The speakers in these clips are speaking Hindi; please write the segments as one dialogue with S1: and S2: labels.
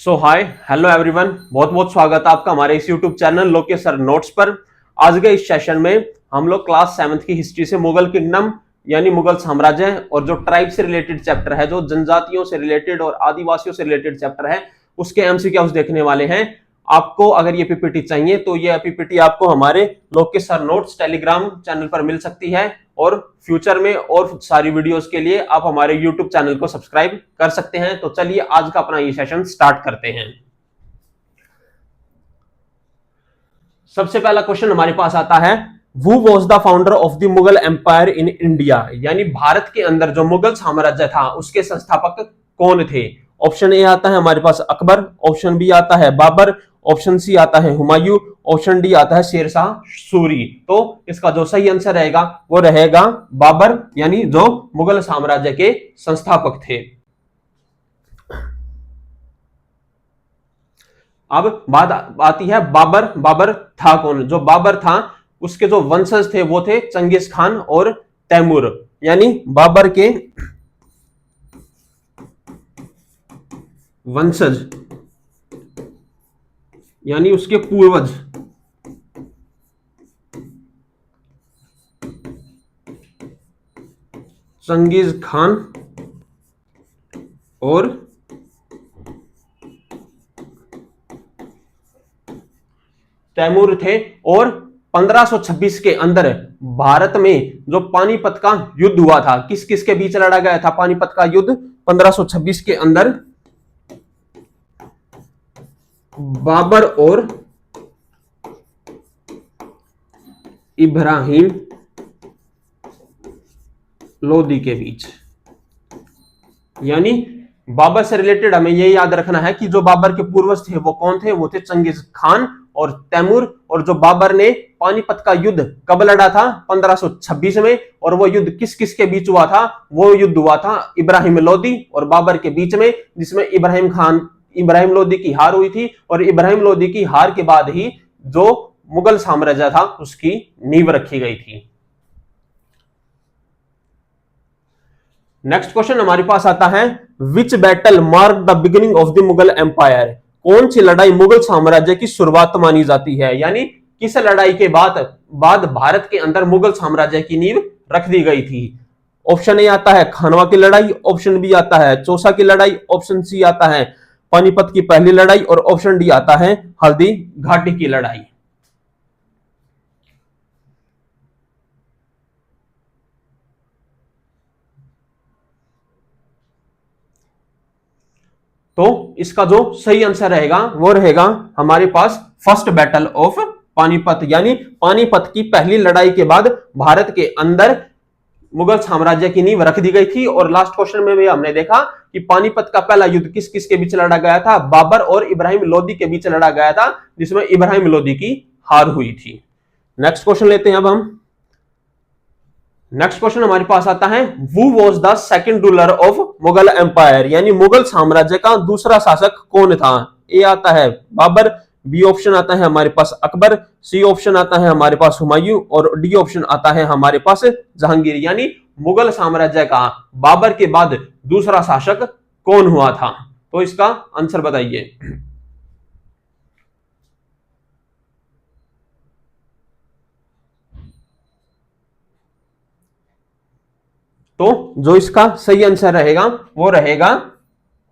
S1: सो हाय हेलो एवरीवन, बहुत बहुत स्वागत है आपका हमारे इस YouTube channel Lokesh sir notes पर। आज के इस सेशन में हम लोग क्लास 7th की हिस्ट्री से मुगल किंगडम यानी मुगल साम्राज्य और जो ट्राइब से रिलेटेड चैप्टर है, जो जनजातियों से रिलेटेड और आदिवासियों से रिलेटेड चैप्टर है, उसके एमसीक्यूज देखने वाले हैं। आपको अगर ये पीपीटी चाहिए तो ये पीपीटी आपको हमारे Lokesh sir notes Telegram channel पर मिल सकती है और फ्यूचर में और सारी वीडियोस के लिए आप हमारे यूट्यूब चैनल को सब्सक्राइब कर सकते हैं। तो चलिए आज का अपना ये सेशन स्टार्ट करते हैं। सबसे पहला क्वेश्चन हमारे पास आता है, Who was the founder of the Mughal empire in India? यानी भारत के अंदर जो मुगल साम्राज्य था उसके संस्थापक कौन थे? ऑप्शन ए आता है हमारे पास अकबर, ऑप्शन बी आता है बाबर, ऑप्शन सी आता है हुमायूं, ऑप्शन डी आता है शेरशाह सूरी। तो इसका जो सही आंसर रहेगा वो रहेगा बाबर, यानी जो मुगल साम्राज्य के संस्थापक थे। अब बात आती है बाबर। बाबर था कौन? जो बाबर था उसके जो वंशज थे वो थे चंगेज खान और तैमूर। यानी बाबर के वंशज यानी उसके पूर्वज चंगेज खान और तैमूर थे। और 1526 के अंदर भारत में जो पानीपत का युद्ध हुआ था, किस किस के बीच लड़ा गया था पानीपत का युद्ध? 1526 के अंदर बाबर और इब्राहिम लोदी के बीच। यानी बाबर से रिलेटेड हमें यह याद रखना है कि जो बाबर के पूर्वज थे वो कौन थे? वो थे चंगेज खान और तैमूर। और जो बाबर ने पानीपत का युद्ध कब लड़ा था? 1526 में। और वो युद्ध किस किस के बीच हुआ था? वो युद्ध हुआ था इब्राहिम लोदी और बाबर के बीच में, जिसमें इब्राहिम लोदी की हार हुई थी। और इब्राहिम लोदी की हार के बाद ही जो मुगल साम्राज्य था उसकी नींव रखी गई थी। नेक्स्ट क्वेश्चन हमारे पास आता है, which battle mark the beginning of the Mughal empire? कौन सी लड़ाई मुगल साम्राज्य की शुरुआत मानी जाती है? यानी किस लड़ाई के बाद भारत के अंदर मुगल साम्राज्य की नींव रख दी गई थी? ऑप्शन ए आता है खानवा की लड़ाई, ऑप्शन बी आता है चौसा की लड़ाई, ऑप्शन सी आता है पानीपत की पहली लड़ाई और ऑप्शन डी आता है हल्दी घाटी की लड़ाई। तो इसका जो सही आंसर रहेगा वो रहेगा हमारे पास फर्स्ट बैटल ऑफ पानीपत। यानी पानीपत की पहली लड़ाई के बाद भारत के अंदर मुगल साम्राज्य की नींव रख दी गई थी। और लास्ट क्वेश्चन में भी हमने देखा कि पानीपत का पहला युद्ध किस किस के बीच लड़ा गया था? बाबर और इब्राहिम लोदी के बीच लड़ा गया था, जिसमें इब्राहिम लोदी की हार हुई थी। नेक्स्ट क्वेश्चन लेते हैं अब हम। नेक्स्ट क्वेश्चन हमारे पास आता है, Who was the second ruler of Mughal empire? यानी मुगल साम्राज्य का दूसरा शासक कौन था? ए आता है बाबर, बी ऑप्शन आता है हमारे पास अकबर, सी ऑप्शन आता है हमारे पास हुमायूं और डी ऑप्शन आता है हमारे पास जहांगीर। यानी मुगल साम्राज्य का बाबर के बाद दूसरा शासक कौन हुआ था? तो इसका आंसर बताइए। तो जो इसका सही आंसर रहेगा वो रहेगा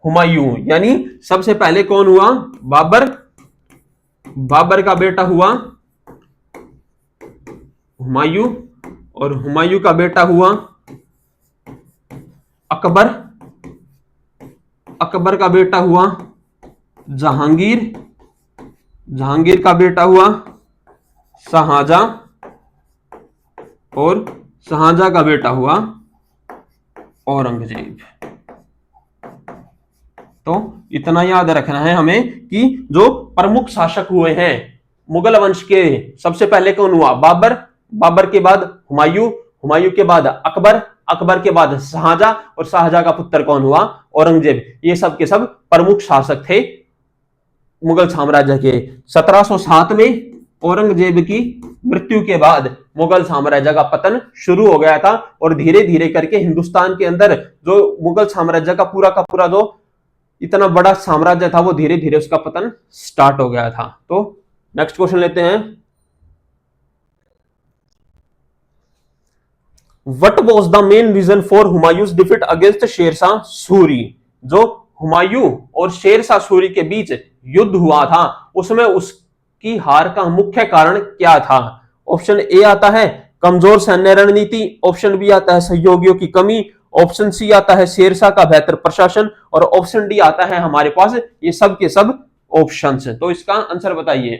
S1: हुमायूं। यानी सबसे पहले कौन हुआ? बाबर का बेटा हुआ हुमायूं और हुमायूं का बेटा हुआ अकबर। अकबर का बेटा हुआ जहांगीर। जहांगीर का बेटा हुआ शाहजहां और शाहजहां का बेटा हुआ औरंगजेब। तो इतना याद रखना है हमें कि जो प्रमुख शासक हुए हैं मुगल वंश के, सबसे पहले कौन हुआ? बाबर। बाबर के बाद हुमायूं, हुमायूं के बाद अकबर, अकबर के बाद शाहजहां और शाहजहां का पुत्र कौन हुआ? औरंगजेब। ये सब के सब प्रमुख शासक थे मुगल साम्राज्य के। 1707 में औरंगजेब की मृत्यु के बाद मुगल साम्राज्य का पतन शुरू हो गया था और धीरे धीरे करके हिंदुस्तान के अंदर जो मुगल साम्राज्य का पूरा जो इतना बड़ा साम्राज्य था वो धीरे धीरे उसका पतन स्टार्ट हो गया था। तो नेक्स्ट क्वेश्चन लेते हैं। What was the main reason for Humayun's defeat against Sher Shah Suri? जो हुमायूं और शेरशाह सूरी के बीच युद्ध हुआ था उसमें उसकी हार का मुख्य कारण क्या था? ऑप्शन ए आता है कमजोर सैन्य रणनीति, ऑप्शन बी आता है सहयोगियों की कमी, ऑप्शन सी आता है शेरशाह का बेहतर प्रशासन, और ऑप्शन डी आता है हमारे पास ये सब के सब ऑप्शंस। तो इसका आंसर बताइए।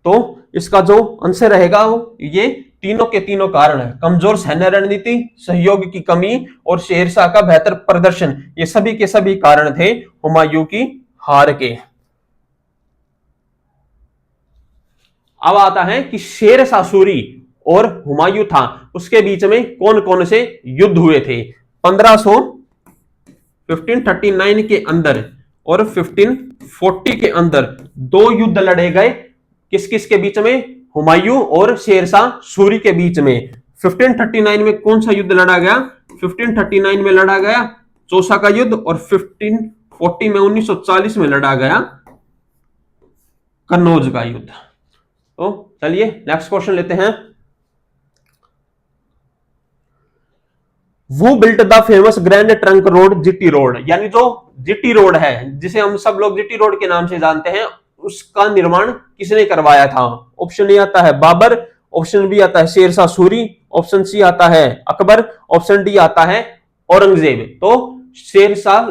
S1: तो इसका जो आंसर रहेगा वो ये तीनों के तीनों कारण है, कमजोर सैन्य रणनीति, सहयोग की कमी और शेरशाह का बेहतर प्रदर्शन, ये सभी के सभी कारण थे हुमायूं की हार के। अब आता है कि शेरशाह सूरी और हुमायूं था उसके बीच में कौन कौन से युद्ध हुए थे। 1539 के अंदर और 1540 के अंदर दो युद्ध लड़े गए। किस किस के बीच में? हुमायूं और शेरशाह सूरी के बीच में। 1539 में कौन सा युद्ध लड़ा गया? 1539 में लड़ा गया चौसा का युद्ध, और 1540 में 1940 में लड़ा गया कन्नौज का युद्ध। तो चलिए नेक्स्ट क्वेश्चन लेते हैं। वो built the famous grand trunk road GT road, यानी जो जीटी रोड है जिसे हम सब लोग जीटी रोड के नाम से जानते हैं, उसका निर्माण किसने करवाया था? ऑप्शन ए आता है बाबर, ऑप्शन बी आता है शेरशाह सूरी, ऑप्शन सी आता है अकबर, ऑप्शन डी आता है औरंगजेब। तो शेरशाह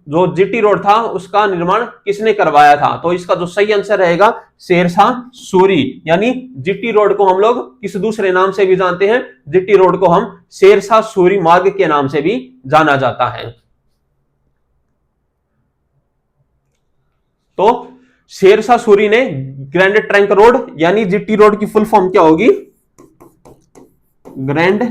S1: जो जीटी रोड था उसका निर्माण किसने करवाया था? तो इसका जो सही आंसर रहेगा शेरशाह सूरी, यानी जीटी रोड को हम लोग किस दूसरे नाम से भी जानते हैं, जीटी रोड को हम शेरशाह सूरी मार्ग के नाम से भी जाना जाता है। तो शेरशाह सूरी ने ग्रैंड ट्रंक रोड यानी जीटी रोड की फुल फॉर्म क्या होगी? ग्रैंड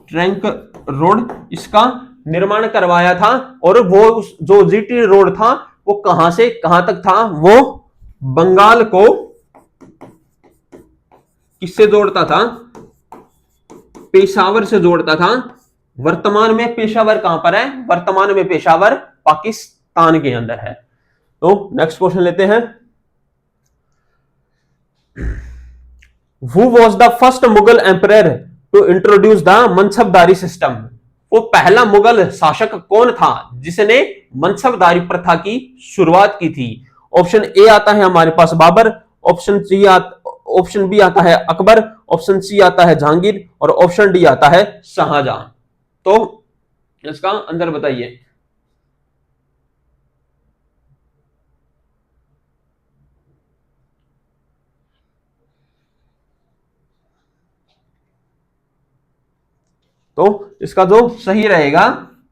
S1: ट्रंक रोड, इसका निर्माण करवाया था। और वो जो जीटी रोड था वो कहां से कहां तक था? वो बंगाल को किससे जोड़ता था? पेशावर से जोड़ता था। वर्तमान में पेशावर कहां पर है? वर्तमान में पेशावर पाकिस्तान के अंदर है। तो नेक्स्ट क्वेश्चन लेते हैं। Who was the first Mughal emperor to introduce the mansabdari system? वो पहला मुगल शासक कौन था जिसने मनसबदारी प्रथा की शुरुआत की थी? ऑप्शन ए आता है हमारे पास बाबर, ऑप्शन बी आता है अकबर, ऑप्शन सी आता है जहांगीर, और ऑप्शन डी आता है शाहजहां। तो इसका आंसर बताइए। तो इसका जो सही रहेगा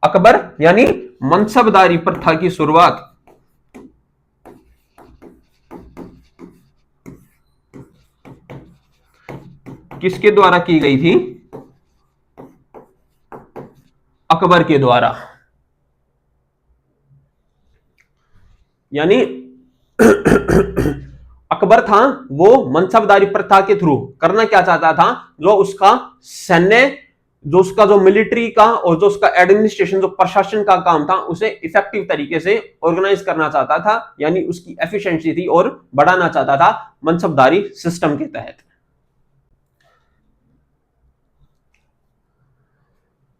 S1: अकबर, यानी मनसबदारी प्रथा की शुरुआत किसके द्वारा की गई थी? अकबर के द्वारा। यानी अकबर था वो मनसबदारी प्रथा के थ्रू करना क्या चाहता था? जो उसका सैन्य, जो उसका जो मिलिट्री का और जो उसका एडमिनिस्ट्रेशन, जो प्रशासन का काम था, उसे इफेक्टिव तरीके से ऑर्गेनाइज करना चाहता था, यानी उसकी एफिशिएंसी थी और बढ़ाना चाहता था मनसबदारी सिस्टम के तहत।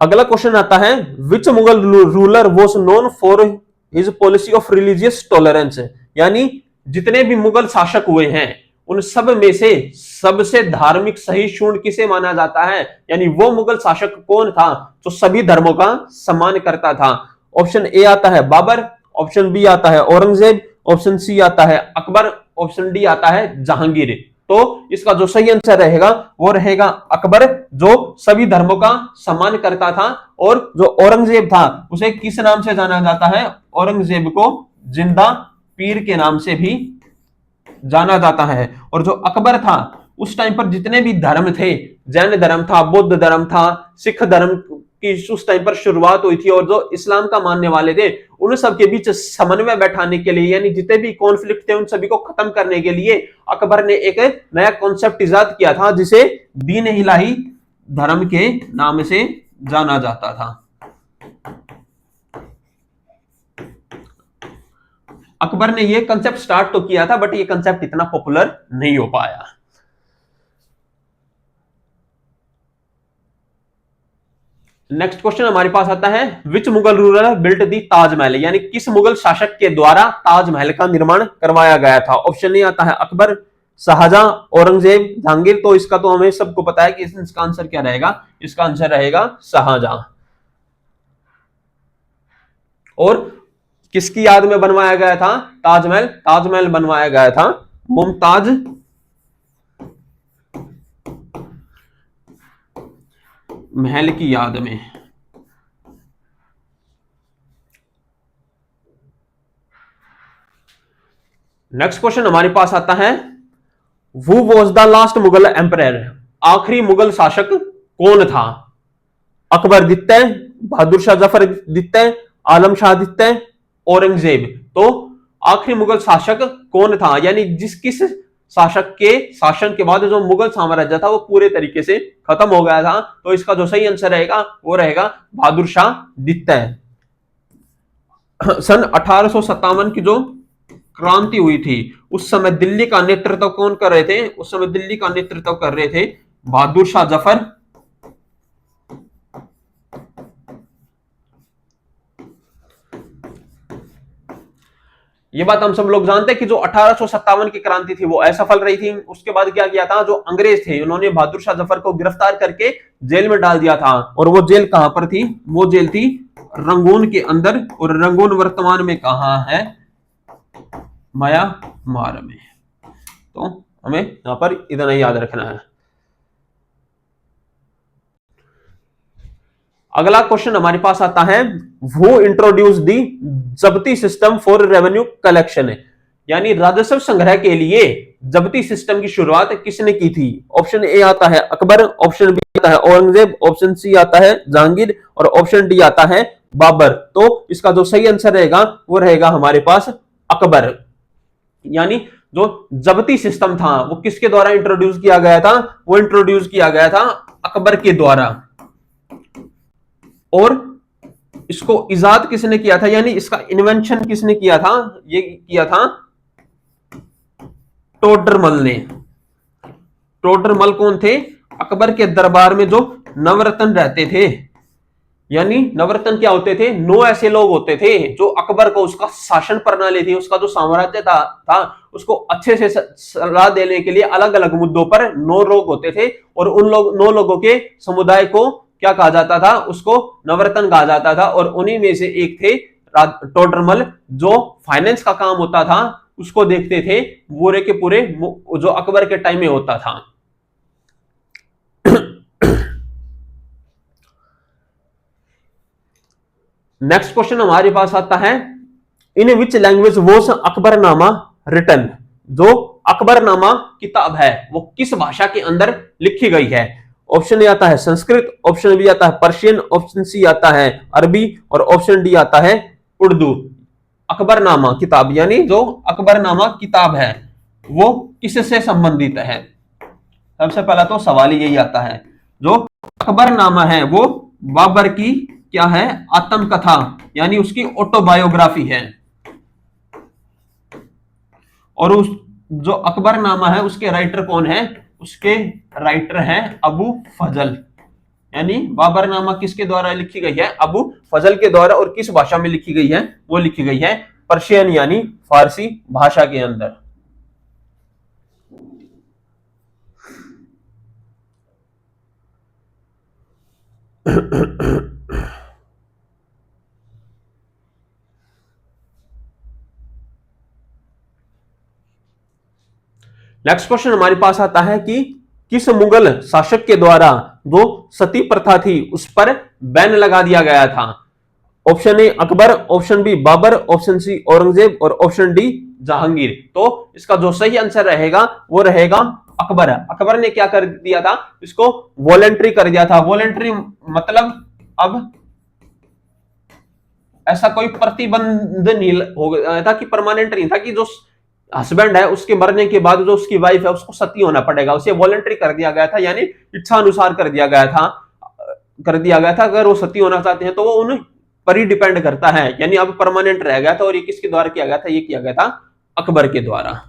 S1: अगला क्वेश्चन आता है, which Mughal ruler was known for his policy of religious tolerance? यानी जितने भी मुगल शासक हुए हैं उन सब में से सबसे धार्मिक सहिष्णु किसे माना जाता है? यानी वो मुगल शासक कौन था जो सभी धर्मों का सम्मान करता था? ऑप्शन ए आता है बाबर, ऑप्शन बी आता है औरंगजेब, ऑप्शन सी आता है अकबर, ऑप्शन डी आता है जहांगीर। तो इसका जो सही आंसर रहेगा वो रहेगा अकबर, जो सभी धर्मों का सम्मान करता था। और जो औरंगजेब था उसे किस नाम से जाना जाता है? औरंगजेब को जिंदा पीर के नाम से भी जाना जाता है। और जो अकबर था उस टाइम पर जितने भी धर्म थे, जैन धर्म था, बौद्ध धर्म था, सिख धर्म की उस टाइम पर शुरुआत हुई थी और जो इस्लाम का मानने वाले थे उन सब के बीच समन्वय बैठाने के लिए, यानी जितने भी कॉन्फ्लिक्ट थे उन सभी को खत्म करने के लिए अकबर ने एक नया कॉन्सेप्ट इजाद किया था जिसे दीन इलाही धर्म के नाम से जाना जाता था। अकबर ने यह कंसेप्ट स्टार्ट तो किया था बट ये कंसेप्ट इतना पॉपुलर नहीं हो पाया। नेक्स्ट क्वेश्चन हमारे पास आता है विच मुगल रूलर बिल्ट दी ताजमहल, यानी किस मुगल शासक के द्वारा ताजमहल का निर्माण करवाया गया था। ऑप्शन ए आता है अकबर, शाहजहां, औरंगजेब, जहांगीर। तो इसका तो हमें सबको पता है कि इसका आंसर क्या रहेगा, इसका आंसर रहेगा शाहजहां। और किसकी याद में बनवाया गया था ताजमहल? ताजमहल बनवाया गया था मुमताज महल की याद में। नेक्स्ट क्वेश्चन हमारे पास आता है who was the last Mughal emperor, आखिरी मुगल शासक कौन था? अकबर द्वितीय, बहादुर शाह जफर द्वितीय, आलम शाह द्वितीय, औरंगजेब। तो आखिरी मुगल शासक कौन था, यानी किस शासक के शासन के बाद जो मुगल साम्राज्य था वो पूरे तरीके से खत्म हो गया था। तो इसका जो सही आंसर रहेगा वो रहेगा बहादुर शाह द्वितीय। सन 1857 की जो क्रांति हुई थी उस समय दिल्ली का नेतृत्व कौन कर रहे थे? उस समय दिल्ली का नेतृत्व कर रहे थे बहादुर शाह जफर। ये बात हम सब लोग जानते हैं कि जो 1857 की क्रांति थी वो असफल रही थी। उसके बाद क्या किया था, जो अंग्रेज थे उन्होंने बहादुर शाह जफर को गिरफ्तार करके जेल में डाल दिया था। और वो जेल कहां पर थी? वो जेल थी रंगून के अंदर। और रंगून वर्तमान में कहां है? म्यांमार में। तो हमें यहां पर इतना याद रखना है। अगला क्वेश्चन हमारे पास आता है हु इंट्रोड्यूस दी जब्ती सिस्टम फॉर रेवेन्यू कलेक्शन, यानी राजस्व संग्रह के लिए जब्ती सिस्टम की शुरुआत किसने की थी? ऑप्शन ए आता है अकबर, ऑप्शन बी आता है औरंगजेब, ऑप्शन सी आता है जहांगीर और ऑप्शन डी आता है बाबर। तो इसका जो सही आंसर रहेगा वो रहेगा हमारे पास अकबर। यानी जो जब्ती सिस्टम था वो किसके द्वारा इंट्रोड्यूस किया गया था? वो इंट्रोड्यूस किया गया था अकबर के द्वारा। और इसको इजाद किसने किया था, यानी इसका इन्वेंशन किसने किया था? ये किया था टोडरमल ने। टोडरमल कौन थे? अकबर के दरबार में जो नवरत्न रहते थे, यानी नवरत्न क्या होते थे? 9 ऐसे लोग होते थे जो अकबर को उसका शासन प्रणाली थी, उसका जो साम्राज्य था उसको अच्छे से सलाह देने के लिए अलग अलग मुद्दों पर 9 लोग होते थे। और उन 9 लोगों के समुदाय को क्या कहा जाता था? उसको नवरत्न कहा जाता था। और उन्हीं में से एक थे टोडरमल, जो फाइनेंस का काम होता था उसको देखते थे पूरे के पूरे, जो अकबर के टाइम में होता था। नेक्स्ट क्वेश्चन हमारे पास आता है in which language was Akbarnama written, जो अकबरनामा किताब है वो किस भाषा के अंदर लिखी गई है? ऑप्शन ए आता है संस्कृत, ऑप्शन बी आता है पर्शियन, ऑप्शन सी आता है अरबी और ऑप्शन डी आता है उर्दू। अकबरनामा किताब, यानी जो अकबरनामा किताब है वो किससे संबंधित है? सबसे पहला तो सवाल यही आता है, जो अकबरनामा है वो बाबर की क्या है? आत्मकथा, यानी उसकी ऑटोबायोग्राफी है। और उस जो अकबरनामा है उसके राइटर कौन है? उसके राइटर हैं अबू फजल। यानी बाबरनामा किसके द्वारा लिखी गई है? अबू फजल के द्वारा। और किस भाषा में लिखी गई है? वो लिखी गई है पर्शियन यानी फारसी भाषा के अंदर। नेक्स्ट क्वेश्चन हमारे पास आता है कि किस मुगल शासक के द्वारा जो सती प्रथा थी उस पर बैन लगा दिया गया था? Option A Akbar, option B Babur, option C Aurangzeb और ऑप्शन डी जहांगीर। तो इसका जो सही आंसर रहेगा वो रहेगा अकबर। अकबर ने क्या कर दिया था? इसको वॉलेंट्री कर दिया था। वॉलेंट्री मतलब अब ऐसा कोई प्रतिबंध नहीं हो गया था कि परमानेंट नहीं था कि जो हस्बैंड है उसके मरने के बाद जो उसकी वाइफ है उसको सती होना पड़ेगा, उसे वॉलंटरी कर दिया गया था, यानी इच्छा अनुसार कर दिया गया था। अगर वो सती होना चाहते हैं तो वो उन पर ही डिपेंड करता है, यानी अब परमानेंट रह गया था। और ये किसके द्वारा किया गया था? ये किया गया था अकबर के द्वारा।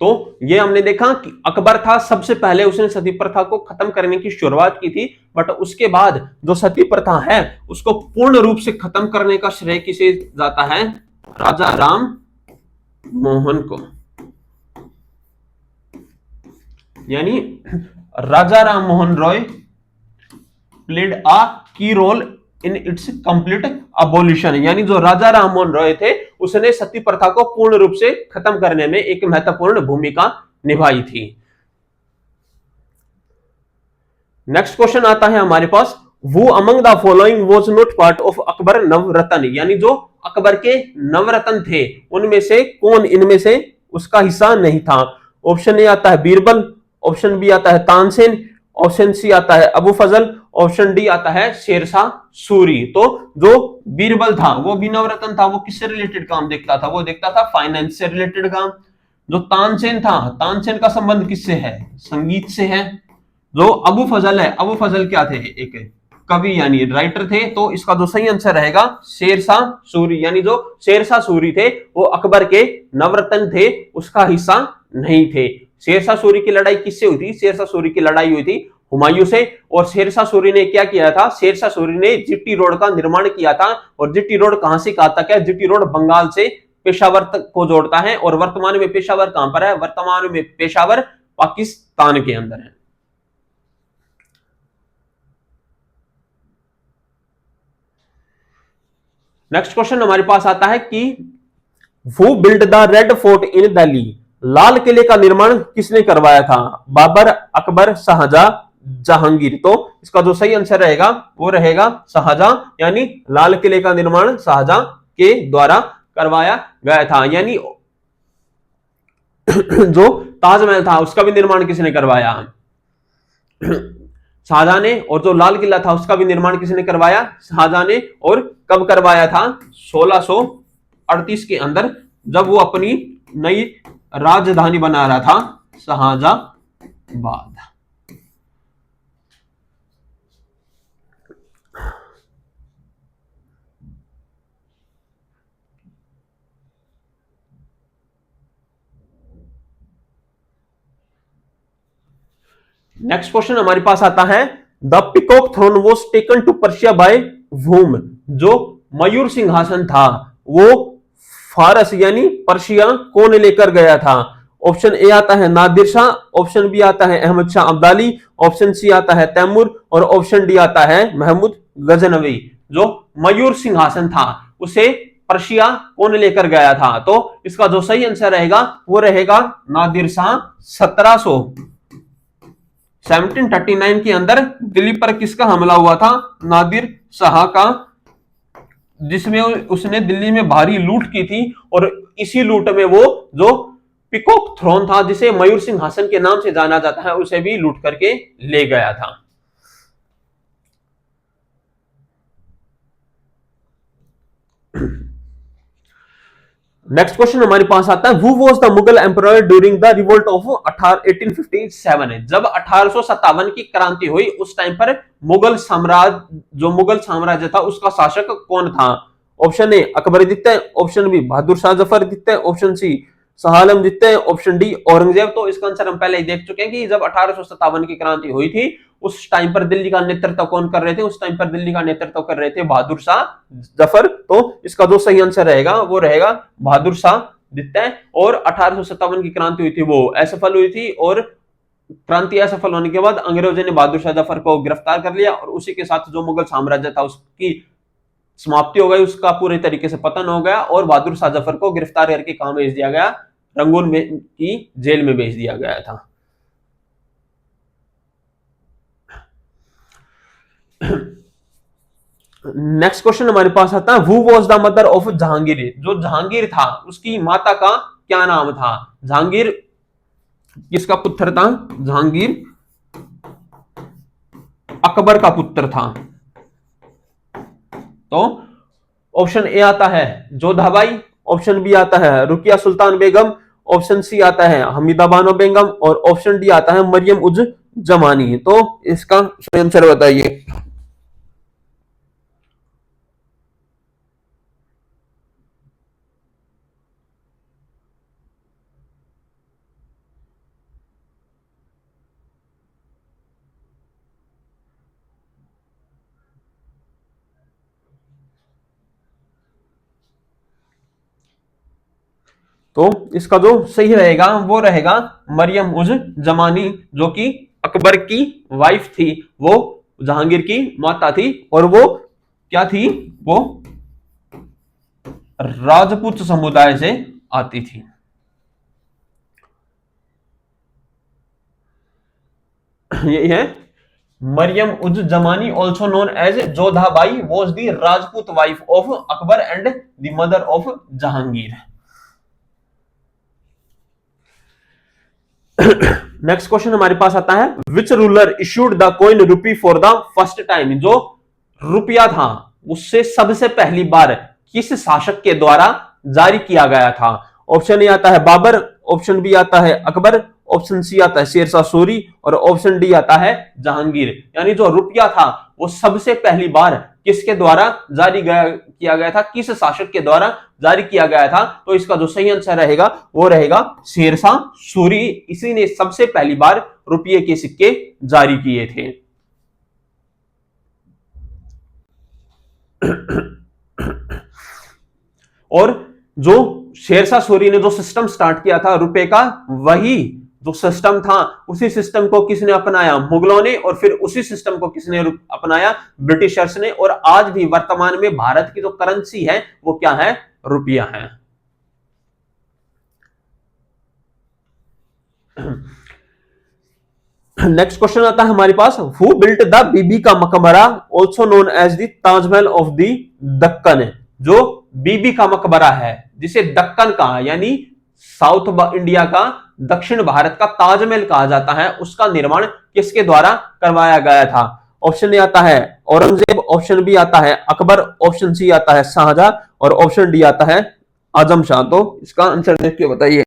S1: तो ये हमने देखा कि अकबर था, सबसे पहले उसने सती प्रथा को खत्म करने की शुरुआत की थी, बट उसके बाद जो सती प्रथा है उसको पूर्ण रूप से खत्म करने का श्रेय किसे जाता है? राजा राम मोहन को। यानी Raja Ram Mohan Roy played a key role in its complete abolition, यानी जो राजा राम मोहन रॉय थे उसने सती प्रथा को पूर्ण रूप से खत्म करने में एक महत्वपूर्ण भूमिका निभाई थी। नेक्स्ट क्वेश्चन आता है हमारे पास, वो among the following was not part of Akbar Navratna, यानी जो अकबर के नवरत्न थे उनमें से कौन इनमें से उसका हिस्सा नहीं था? ऑप्शन ए आता है बीरबल, ऑप्शन बी आता है तानसेन, ऑप्शन सी आता है अबू फजल, ऑप्शन डी आता है शेरशाह सूरी। तो जो बीरबल था वो भी नवरत्न था, वो किससे रिलेटेड काम देखता था? वो देखता था फाइनेंस से रिलेटेड काम। जो तानसेन था, तानसेन का संबंध किससे है? संगीत से है। जो अबू फजल है, अबू फजल क्या थे? एक कवि यानी राइटर थे। तो इसका जो सही आंसर रहेगा शेरशाह सूरी, यानी जो शेरशाह सूरी थे वो अकबर के नवरत्न थे, उसका हिस्सा नहीं थे। शेरशाह सूरी की लड़ाई किससे हुई थी? शेरशाह सूरी की लड़ाई हुई थी हुमायूं से। और शेरशाह सूरी ने क्या किया था? शेरशाह सूरी ने जीटी रोड का निर्माण किया था। और जीटी रोड कहां से कहां तक है? जीटी रोड बंगाल से पेशावर तक को जोड़ता है। और वर्तमान में पेशावर कहां पर है? वर्तमान में पेशावर पाकिस्तान के अंदर है। नेक्स्ट क्वेश्चन हमारे पास आता है कि who build the red fort in Delhi, लाल किले का निर्माण किसने करवाया था? बाबर, अकबर, शाहजहां, जहांगीर। तो इसका जो सही आंसर रहेगा वो रहेगा शाहजहां, यानी लाल किले का निर्माण शाहजहां के द्वारा करवाया गया था। यानी जो ताजमहल था उसका भी निर्माण किसने करवाया? शाहजहां ने। और जो लाल किला था उसका भी निर्माण किसने करवाया? शाहजहां ने। और कब करवाया था? 1638 के अंदर, जब वो अपनी नई राजधानी बना रहा था शाहजहाबाद। नेक्स्ट क्वेश्चन हमारे पास आता है, the peacock throne was taken to Persia by whom, जो मयूर सिंहासन था वो फारस यानी पर्शिया कौन लेकर गया था? ऑप्शन ए आता है नादिर शाह, ऑप्शन बी आता है अहमद शाह अब्दाली, ऑप्शन सी आता है तैमूर, और ऑप्शन डी आता है महमूद गजनवी। जो मयूर सिंहासन था उसे पर्शिया कौन लेकर गया था? तो इसका जो सही आंसर रहेगा वो रहेगा नादिर शाह। 1739 के अंदर दिल्ली पर किसका हमला हुआ था? नादिर शाह का, जिसमें उसने दिल्ली में भारी लूट की थी। और इसी लूट में वो जो पिकॉक थ्रोन था, जिसे मयूर सिंहासन के नाम से जाना जाता है, उसे भी लूट करके ले गया था। नेक्स्ट क्वेश्चन हमारे पास आता है, who was the Mughal emperor during the revolt of 1857? जब 1857 की क्रांति हुई उस टाइम पर मुगल साम्राज्य था उसका शासक कौन था? ऑप्शन ए अकबरादित्य, ऑप्शन बी बहादुर शाह जफर द्वितीय, ऑप्शन सी शाह आलम द्वितीय, ऑप्शन डी औरंगजेब। तो इसका आंसर हम पहले ही देख चुके हैं कि जब 1857 की क्रांति हुई थी उस टाइम पर दिल्ली का नेतृत्व कौन कर रहे थे? उस टाइम पर दिल्ली का नेतृत्व कर रहे थे बहादुर शाह जफर। तो इसका जो सही आंसर रहेगा वो रहेगा बहादुर शाह द्वितीय। और 1857 की क्रांति हुई थी वो असफल हुई थी, और क्रांति असफल होने के बाद अंग्रेजों ने बहादुर शाह जफर को गिरफ्तार कर लिया और उसी के साथ जो मुगल साम्राज्य था उसकी समाप्ति हो गई, उसका पूरे तरीके से पतन हो गया और बहादुर शाह जफर को गिरफ्तार करके कहां भेज दिया गया, रंगून में की जेल में भेज दिया गया था। नेक्स्ट क्वेश्चन हमारे पास आता है, who was the mother of Jahangir, जो जहांगीर था उसकी माता का क्या नाम था। जहांगीर किसका पुत्र था, जहांगीर अकबर का पुत्र था। तो ऑप्शन ए आता है जोधाबाई, ऑप्शन बी आता है रुकिया सुल्तान बेगम, ऑप्शन सी आता है हमीदा बानो बेगम और ऑप्शन डी आता है मरियम उज जमानी। तो इसका सही आंसर बताइए। तो इसका जो सही रहेगा वो रहेगा मरियम उज जमानी, जो कि अकबर की वाइफ थी, वो जहांगीर की माता थी और वो क्या थी, वो राजपूत समुदाय से आती थी। यही है Mariam uz Zamani, also known as Jodhabai, was the Rajput wife of Akbar and the mother of Jahangir. Next question हमारे पास आता है, which ruler issued the coin rupee for the first time, जो रुपया था उससे सबसे पहली बार किस शासक के द्वारा जारी किया गया था। ऑप्शन ए आता है बाबर, ऑप्शन बी आता है अकबर, ऑप्शन सी आता है शेरशाह सूरी और ऑप्शन डी आता है जहांगीर। यानी जो रुपया था वो सबसे पहली बार किसके द्वारा जारी किया गया था, किस शासक के द्वारा जारी किया गया था। तो इसका जो सही आंसर रहेगा वो रहेगा शेरशाह सूरी, इसी ने सबसे पहली बार रुपये के सिक्के जारी किए थे। और जो शेरशाह सूरी ने जो सिस्टम स्टार्ट किया था रुपए का, वही जो सिस्टम था उसी सिस्टम को किसने अपनाया, मुगलों ने, और फिर उसी सिस्टम को किसने अपनाया, ब्रिटिशर्स ने। और आज भी वर्तमान में भारत की जो करेंसी है वो क्या है, रुपया है। नेक्स्ट क्वेश्चन आता है हमारे पास, who built the Bibi ka Maqbara also known as the Taj Mahal of the Deccan, जो बीबी का मकबरा है जिसे दक्कन का यानी साउथ इंडिया का, दक्षिण भारत का ताजमहल कहा जाता है, उसका निर्माण किसके द्वारा करवाया गया था। ऑप्शन ए आता है औरंगजेब, ऑप्शन बी आता है अकबर, ऑप्शन सी आता है शाहजहां और ऑप्शन डी आता है आजम शाह। तो इसका आंसर देख के बताइए।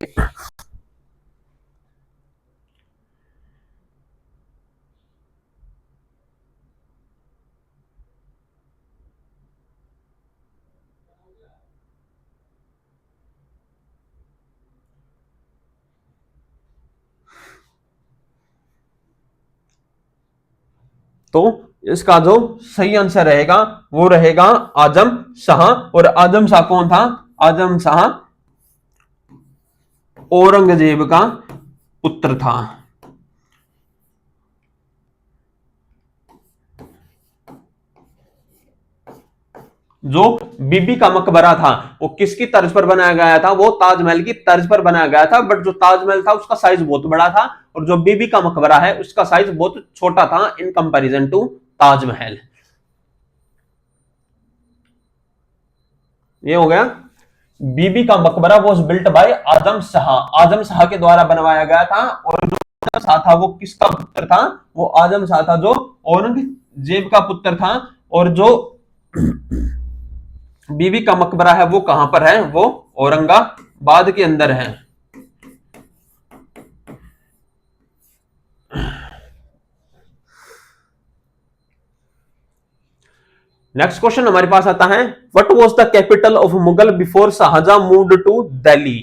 S1: तो इसका जो सही आंसर रहेगा वो रहेगा आजम शाह। और आजम शाह कौन था, आजम शाह औरंगजेब का पुत्र था। जो बीबी का मकबरा था वो किसकी तर्ज पर बनाया गया था, वो ताजमहल की तर्ज पर बनाया गया था, बट जो ताजमहल था उसका साइज बहुत बड़ा था और जो बीबी का मकबरा है उसका साइज बहुत छोटा था इन कंपैरिजन टू ताजमहल। ये हो गया बीबी का मकबरा वॉज बिल्ट बाय आजम शाह, आजम शाह के द्वारा बनवाया गया था। और जो आजम शाह था वो किसका पुत्र था, वो आजम शाह था जो औरंगजेब का पुत्र था। और जो बीबी का मकबरा है वो कहां पर है, वो औरंगाबाद के अंदर है। नेक्स्ट क्वेश्चन हमारे पास आता है, what was the capital of Mughal before Shah Jahan moved to Delhi.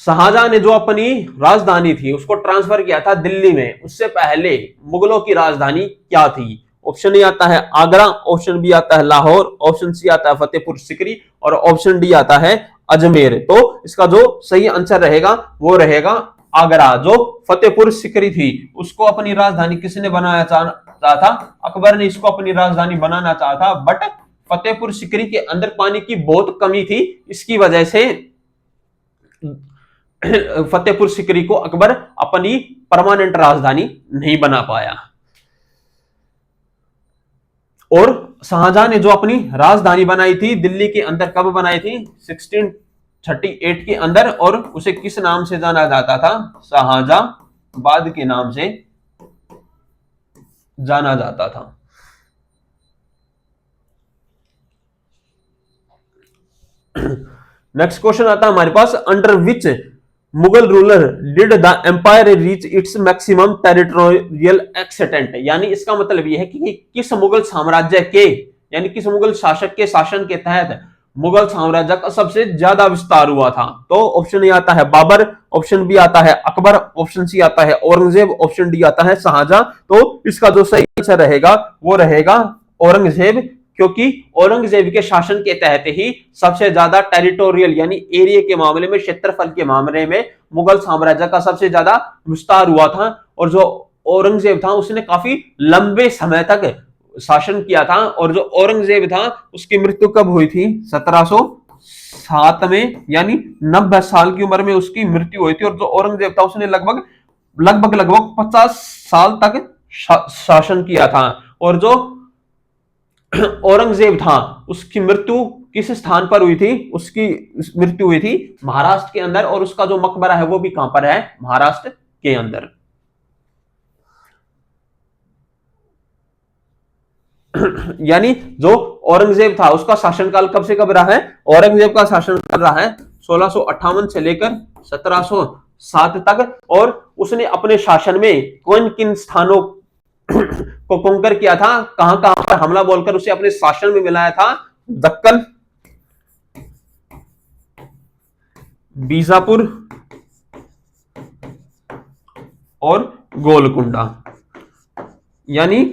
S1: Shah Jahan ने जो अपनी राजधानी थी उसको ट्रांसफर किया था दिल्ली में, उससे पहले मुगलों की राजधानी क्या थी। ऑप्शन ए आता है आगरा, ऑप्शन बी आता है लाहौर, ऑप्शन सी आता है फतेहपुर सिकरी और ऑप्शन डी आता है अजमेर। तो इसका जो सही आंसर रहेगा वो रहेगा आगरा। जो फतेहपुर सिकरी थी उसको अपनी राजधानी किसने बनाया चाहा था, अकबर ने इसको अपनी राजधानी बनाना चाहा था, बट फतेहपुर सीकरी के अंदर पानी की बहुत कमी थी, इसकी वजह से फतेहपुर सीकरी को अकबर अपनी परमानेंट राजधानी नहीं बना पाया। और शाहजहां ने जो अपनी राजधानी बनाई थी दिल्ली के अंदर, कब बनाई थी? 1638 के अंदर, और उसे किस नाम से जाना जाता था? शाहजहांबाद के नाम से जाना जाता था। नेक्स्ट क्वेश्चन आता है हमारे पास, under which Mughal ruler did the empire reach its maximum territorial extent, यानी इसका मतलब यह है कि किस मुगल साम्राज्य के, यानी किस मुगल शासक के शासन के तहत मुगल साम्राज्य का सबसे ज्यादा विस्तार हुआ था। तो ऑप्शन ए आता है बाबर, ऑप्शन बी आता है अकबर, ऑप्शन सी आता है औरंगजेब, ऑप्शन डी आता है शाहजहां। तो इसका जो सही आंसर रहेगा वो रहेगा औरंगजेब, क्योंकि औरंगजेब के शासन के तहत ही सबसे ज्यादा टेरिटोरियल यानी एरिया के मामले में, क्षेत्रफल के मामले में मुगल साम्राज्य का सबसे ज्यादा विस्तार हुआ था। और जो औरंगजेब था उसने काफी लंबे समय तक शासन किया था, और जो औरंगजेब था उसकी मृत्यु कब हुई थी? 1707 में, यानी 90 साल की उम्र में उसकी मृत्यु हुई थी। और जो औरंगजेब था उसने लगभग 50 साल तक शासन किया था। और जो औरंगजेब था उसकी मृत्यु किस स्थान पर हुई थी? उसकी मृत्यु हुई थी महाराष्ट्र के अंदर, और उसका जो मकबरा है वो भी कहां पर है? महाराष्ट्र के अंदर। यानी जो औरंगजेब था उसका शासनकाल कब से कब रहा है? औरंगजेब का शासनकाल रहा है 1658 से लेकर 1707 तक। और उसने अपने शासन में कौन किन स्थानों को कंकर किया था, कहां कहां पर हमला बोलकर उसे अपने शासन में मिलाया था? दक्कन, बीजापुर और गोलकुंडा। यानी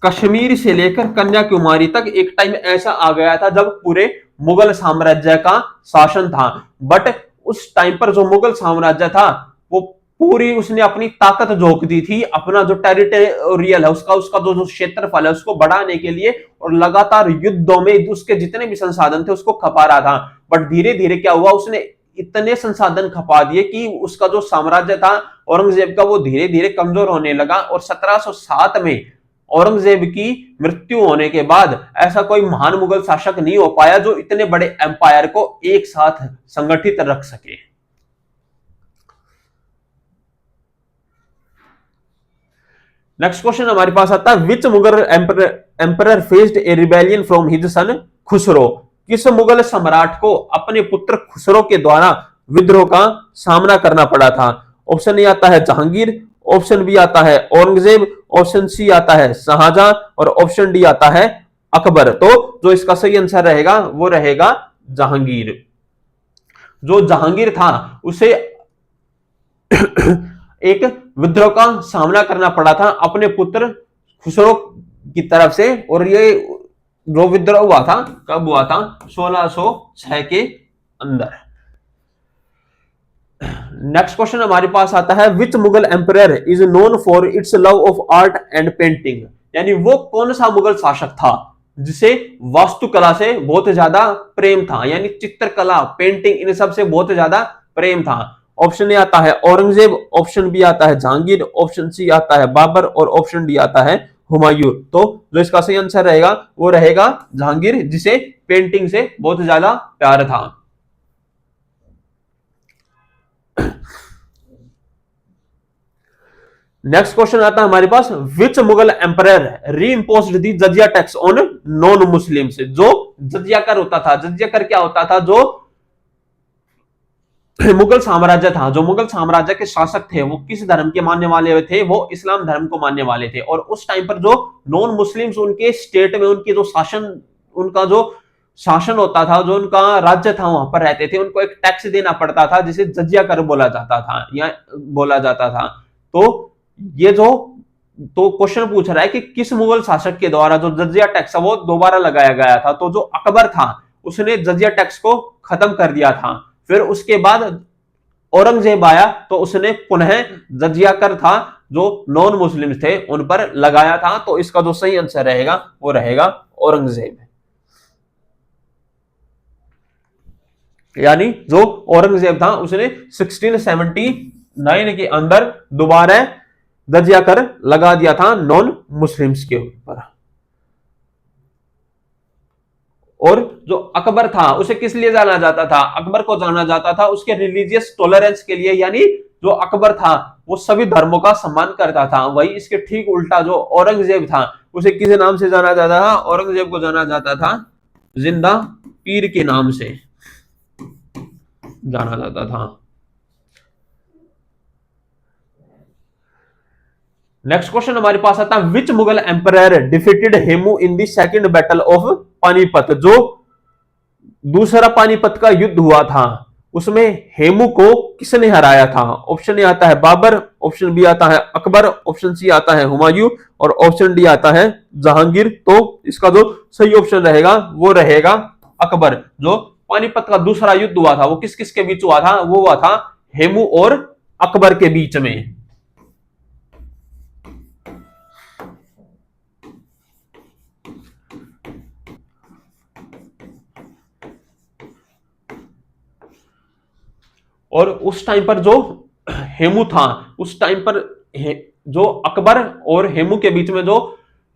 S1: कश्मीर से लेकर कन्याकुमारी तक एक टाइम ऐसा आ गया था जब पूरे मुगल साम्राज्य का शासन था। बट उस टाइम पर जो मुगल साम्राज्य था वो पूरी उसने अपनी ताकत झोंक दी थी अपना जो टेरिटोरियल है उसका जो क्षेत्रफल है उसको बढ़ाने के लिए, और लगातार युद्धों में उसके जितने भी संसाधन थे उसको खपा रहा था। बट धीरे धीरे क्या हुआ, उसने इतने संसाधन खपा दिए कि उसका जो साम्राज्य था औरंगजेब का वो धीरे धीरे कमजोर होने लगा। और 1707 में औरंगजेब की मृत्यु होने के बाद ऐसा कोई महान मुगल शासक नहीं हो पाया जो इतने बड़े एम्पायर को एक साथ संगठित रख सके। नेक्स्ट क्वेश्चन हमारे पास आता है, which Mughal emperor faced a rebellion from his son Khusro, किस मुगल सम्राट को अपने पुत्र खुसरो के द्वारा विद्रोह का सामना करना पड़ा था? ऑप्शन ए आता है जहांगीर, ऑप्शन बी आता है औरंगजेब, ऑप्शन सी आता है शाहजहां, और ऑप्शन डी आता है अकबर। तो जो इसका सही आंसर रहेगा वो रहेगा जहांगीर। जो जहांगीर था उसे एक विद्रोह का सामना करना पड़ा था अपने पुत्र खुसरो की तरफ से, और ये जो विद्रोह हुआ था कब हुआ था? 1606 के अंदर। नेक्स्ट क्वेश्चन हमारे पास आता है, which Mughal emperor is known for its love of art and painting, यानी वो कौन सा मुगल शासक था जिसे वास्तुकला से बहुत ज्यादा प्रेम था, यानी चित्रकला, पेंटिंग, इन सब से बहुत ज्यादा प्रेम था? ऑप्शन ए आता है औरंगजेब, ऑप्शन बी आता है जहांगीर, ऑप्शन सी आता है बाबर, और ऑप्शन डी आता है हुमायूं। तो जो इसका सही आंसर रहेगा वो रहेगा जहांगीर, जिसे पेंटिंग से बहुत ज्यादा प्यार था। नेक्स्ट क्वेश्चन आता है हमारे पास, which Mughal emperor reimposed the jizya tax on non Muslims, जो जजिया कर होता था, जजिया कर क्या होता था? जो मुगल साम्राज्य था, जो मुगल साम्राज्य के शासक थे वो किस धर्म के मानने वाले थे? वो इस्लाम धर्म को मानने वाले थे। और उस टाइम पर जो नॉन मुस्लिम्स उनके स्टेट में उनकी जो शासन, उनका जो शासन होता था, जो उनका राज्य था वहां पर रहते थे, उनको एक टैक्स देना पड़ता था जिसे जजिया कर बोला जाता था या बोला जाता था। तो ये जो तो क्वेश्चन पूछ रहा है कि किस मुगल शासक के द्वारा जो जजिया टैक्स वो दोबारा लगाया गया था? तो जो अकबर था उसने जजिया टैक्स को खत्म कर दिया था। फिर उसके बाद औरंगजेब आया तो उसने पुनः जजिया कर था जो नॉन मुस्लिम थे उन पर लगाया था। तो इसका जो सही आंसर रहेगा वो रहेगा औरंगजेब। यानी जो औरंगजेब था उसने 1679 के अंदर दोबारा जजिया कर लगा दिया था नॉन मुस्लिम्स के ऊपर। और जो अकबर था उसे किस लिए जाना जाता था? अकबर को जाना जाता था उसके रिलीजियस टॉलरेंस के लिए, यानी जो अकबर था वो सभी धर्मों का सम्मान करता था। वही इसके ठीक उल्टा जो औरंगजेब था उसे किस नाम से जाना जाता था? औरंगजेब को जाना जाता था जिंदा पीर के नाम से जाना जाता था। नेक्स्ट क्वेश्चन हमारे पास आता है, which Mughal emperor defeated Hemu in the second battle of Panipat? जो दूसरा पानीपत का युद्ध हुआ था उसमें हेमू को किसने हराया था? ऑप्शन ए आता है बाबर, ऑप्शन बी आता है अकबर, ऑप्शन सी आता है हुमायूं और ऑप्शन डी आता है जहांगीर। तो इसका जो सही ऑप्शन रहेगा वो रहेगा अकबर। जो पानीपत का दूसरा युद्ध हुआ था वो किस किस के बीच हुआ था? वो हुआ था हेमू और अकबर के बीच में। और उस टाइम पर जो हेमू था उस टाइम पर जो अकबर और हेमू के बीच में जो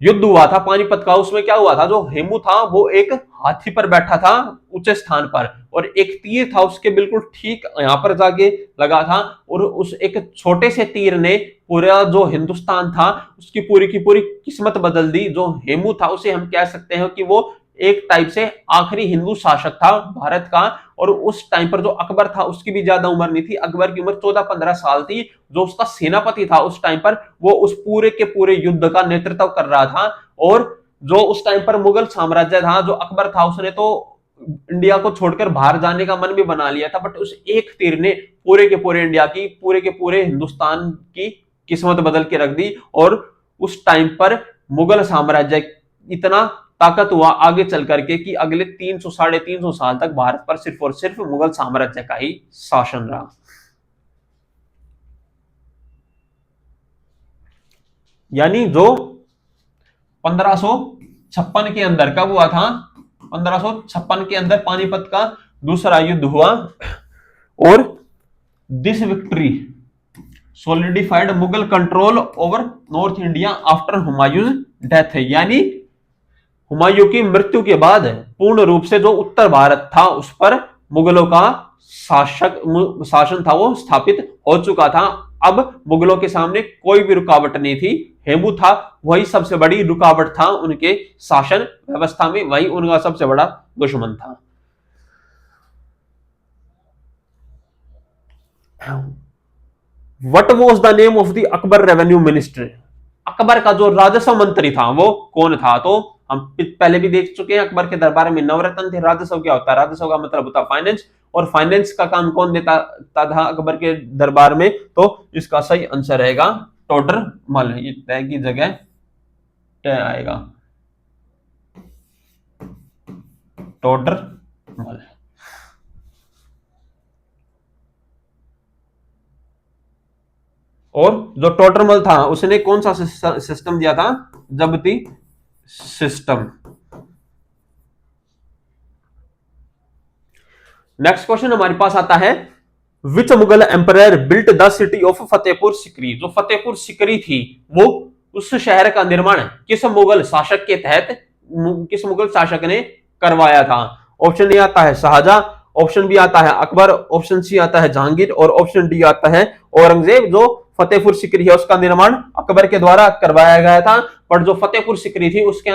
S1: युद्ध हुआ था पानीपत का, उसमें क्या हुआ था? जो हेमू था वो एक हाथी पर बैठा था ऊंचे स्थान पर, और एक तीर था उसके बिल्कुल ठीक यहां पर जाके लगा था, और उस एक छोटे से तीर ने पूरा जो हिंदुस्तान था उसकी पूरी की पूरी किस्मत बदल दी। जो हेमू था उसे हम कह सकते हैं कि वो एक टाइप से आखिरी हिंदू शासक था भारत का। और उस टाइम पर जो अकबर था उसकी भी ज्यादा उम्र नहीं थी, अकबर की उम्र 14-15 साल थी। जो उसका सेनापति था उस टाइम पर वो उस पूरे के पूरे युद्ध का नेतृत्व कर रहा था। और जो उस टाइम पर मुगल साम्राज्य था, जो अकबर था उसने तो इंडिया को छोड़कर बाहर जाने का मन भी बना लिया था, बट उस एक तीर ने पूरे के पूरे इंडिया की, पूरे के पूरे हिंदुस्तान की किस्मत बदल के रख दी। और उस टाइम पर मुगल साम्राज्य इतना ताकत हुआ आगे चल करके कि अगले 300 350 साल तक भारत पर सिर्फ और सिर्फ मुगल साम्राज्य का ही शासन रहा। यानी जो 1556 के अंदर कब हुआ था? 1556 के अंदर पानीपत का दूसरा युद्ध हुआ, और this victory solidified Mughal control over north India after Humayun death. यानी हुमायूं की मृत्यु के बाद पूर्ण रूप से जो उत्तर भारत था उस पर मुगलों का शासन था वो स्थापित हो चुका था। अब मुगलों के सामने कोई भी रुकावट नहीं थी। हेमू था वही सबसे बड़ी रुकावट था उनके शासन व्यवस्था में, वही उनका सबसे बड़ा दुश्मन था। What was the name of the Akbar revenue minister? Akbar का जो राजस्व मंत्री था वो कौन था? तो हम पहले भी देख चुके हैं अकबर के दरबार में नवरत्न थे। राजस्व क्या होता है? राजस्व का मतलब होता है फाइनेंस, और फाइनेंस का काम कौन देता था अकबर के दरबार में? तो इसका सही आंसर रहेगा टोडर मल। ये तय की जगह तय आएगा टोडर मल। और जो टोडरमल था उसने कौन सा सिस्टम दिया था? जब्ती सिस्टम। नेक्स्ट क्वेश्चन हमारे पास आता है, which Mughal emperor built the city of Fatehpur Sikri? जो फतेहपुर सिकरी थी वो उस शहर का निर्माण किस मुगल शासक के तहत, किस मुगल शासक ने करवाया था? ऑप्शन ए आता है शाहजहां, ऑप्शन बी आता है अकबर, ऑप्शन सी आता है जहांगीर और ऑप्शन डी आता है औरंगजेब। जो फतेहपुर सिकरी है उसका निर्माण अकबर के द्वारा करवाया गया था, पर जो फतेहपुर सिकरी थी उसके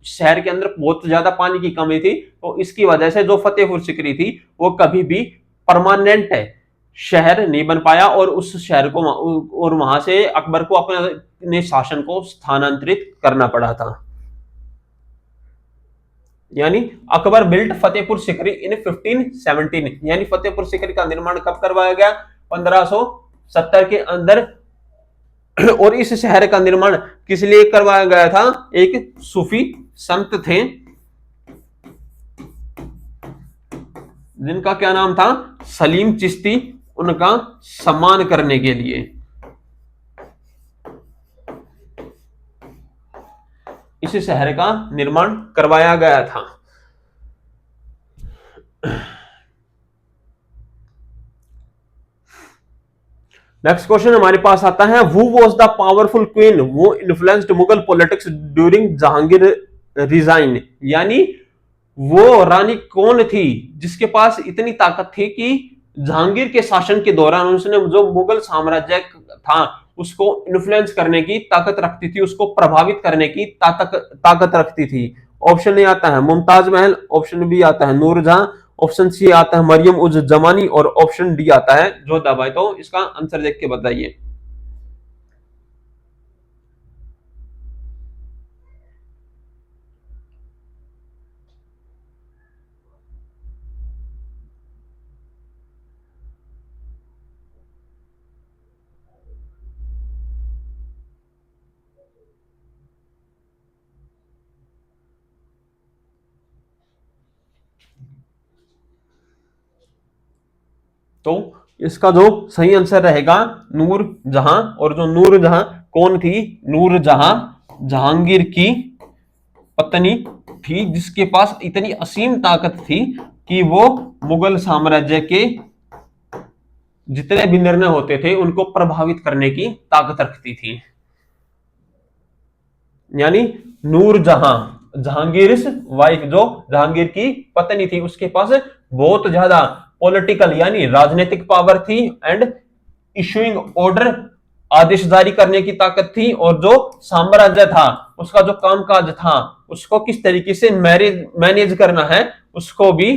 S1: शहर के अंदर बहुत ज्यादा पानी की कमी थी, तो इसकी वजह से जो फतेहपुर सिकरी थी वो कभी भी परमानेंट शहर नहीं बन पाया, और उस शहर को और वहां से अकबर को अपने शासन को स्थानांतरित करना पड़ा था। यानी अकबर बिल्ट फतेहपुर सिकरी इन 1517, यानी फतेहपुर सिकरी का निर्माण कब करवाया गया? 1570 के अंदर। और इस शहर का निर्माण किस लिए करवाया गया था? एक सूफी संत थे जिनका क्या नाम था? सलीम चिश्ती, उनका सम्मान करने के लिए इस शहर का निर्माण करवाया गया था। नेक्स्ट क्वेश्चन हमारे पास आता है, who was the powerful queen who influenced Mughal politics during Jahangir reign, यानी वो रानी कौन थी जिसके पास इतनी ताकत थी कि जहांगीर के शासन के दौरान उसने जो मुगल साम्राज्य था उसको इन्फ्लुएंस करने की ताकत रखती थी, उसको प्रभावित करने की ताकत रखती थी। ऑप्शन ए आता है मुमताज महल, ऑप्शन बी आता है नूरजहां, ऑप्शन सी आता है मरियम उज जमानी और ऑप्शन डी आता है जोधाबाई। तो इसका आंसर देख के बताइए। तो इसका जो सही आंसर रहेगा नूर जहां, और जो नूर जहां कौन थी, नूर जहां जहांगीर की पत्नी थी जिसके पास इतनी असीम ताकत थी कि वो मुगल साम्राज्य के जितने भी निर्णय होते थे उनको प्रभावित करने की ताकत रखती थी। यानी नूर जहां जहांगीर वाइफ जो जहांगीर की पत्नी थी उसके पास बहुत ज्यादा पॉलिटिकल यानी राजनीतिक पावर थी एंड इशूइंग ऑर्डर आदेश जारी करने की ताकत थी, और जो साम्राज्य था उसका जो कामकाज था उसको किस तरीके से मैनेज करना है उसको भी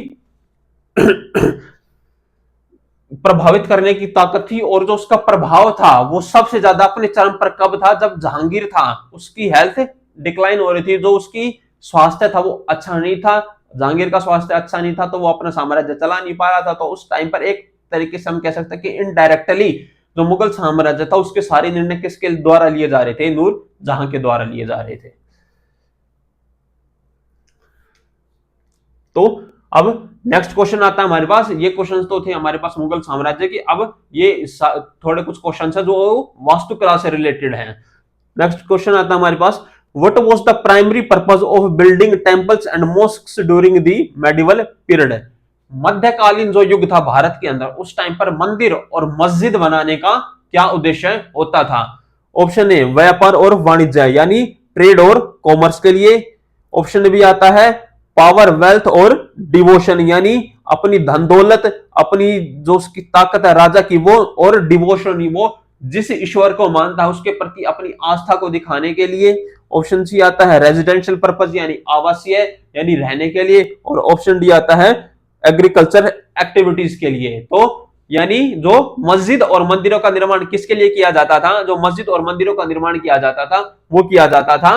S1: प्रभावित करने की ताकत थी। और जो उसका प्रभाव था वो सबसे ज्यादा अपने चरम पर कब था, जब जहांगीर था उसकी हेल्थ डिक्लाइन हो रही थी, जो उसकी स्वास्थ्य था वो अच्छा नहीं था, जहांगीर का स्वास्थ्य अच्छा नहीं था तो वो अपना साम्राज्य चला नहीं पा रहा था। तो उस टाइम पर एक तरीके से हम कह सकते हैं कि इनडायरेक्टली जो मुगल साम्राज्य था उसके सारे निर्णय किसके द्वारा लिए जा रहे थे, नूर जहां के द्वारा लिए जा रहे थे। तो अब नेक्स्ट क्वेश्चन आता है हमारे पास, ये क्वेश्चन तो थे हमारे पास मुगल साम्राज्य के, अब ये थोड़े कुछ क्वेश्चन है जो वास्तुकला से रिलेटेड है। नेक्स्ट क्वेश्चन आता है हमारे पास, what was the primary purpose of building temples and mosques during the medieval period. मध्यकालीन जो युग था भारत के अंदर उस टाइम पर मंदिर और मस्जिद बनाने का क्या उद्देश्य होता था। ऑप्शन ए व्यापार और वाणिज्य यानी ट्रेड और कॉमर्स के लिए, ऑप्शन बी आता है पावर वेल्थ और डिवोशन यानी अपनी धन दौलत अपनी जो उसकी ताकत है राजा की वो, और डिवोशन वो जिस ईश्वर को मानता है उसके प्रति अपनी आस्था को दिखाने के लिए, ऑप्शन सी आता है रेजिडेंशियल पर्पस यानी आवासीय यानी रहने के लिए, और ऑप्शन डी आता है एग्रीकल्चर एक्टिविटीज के लिए। तो यानी जो मस्जिद और मंदिरों का निर्माण किसके लिए किया जाता था, जो मस्जिद और मंदिरों का निर्माण किया जाता था वो किया जाता था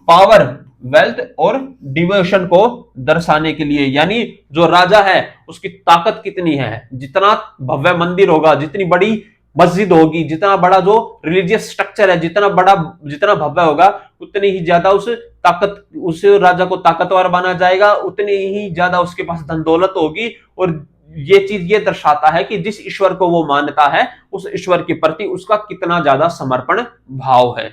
S1: पावर वेल्थ और डिवोशन को दर्शाने के लिए, यानी जो राजा है उसकी ताकत कितनी है, जितना भव्य मंदिर होगा, जितनी बड़ी मस्जिद होगी, जितना बड़ा जो रिलीजियस स्ट्रक्चर है जितना बड़ा जितना भव्य होगा उतनी ही ज्यादा उस राजा को ताकतवर बना जाएगा, उतनी ही ज्यादा उसके पास धन दौलत होगी। और ये चीज ये दर्शाता है कि जिस ईश्वर को वो मानता है उस ईश्वर के प्रति उसका कितना ज्यादा समर्पण भाव है।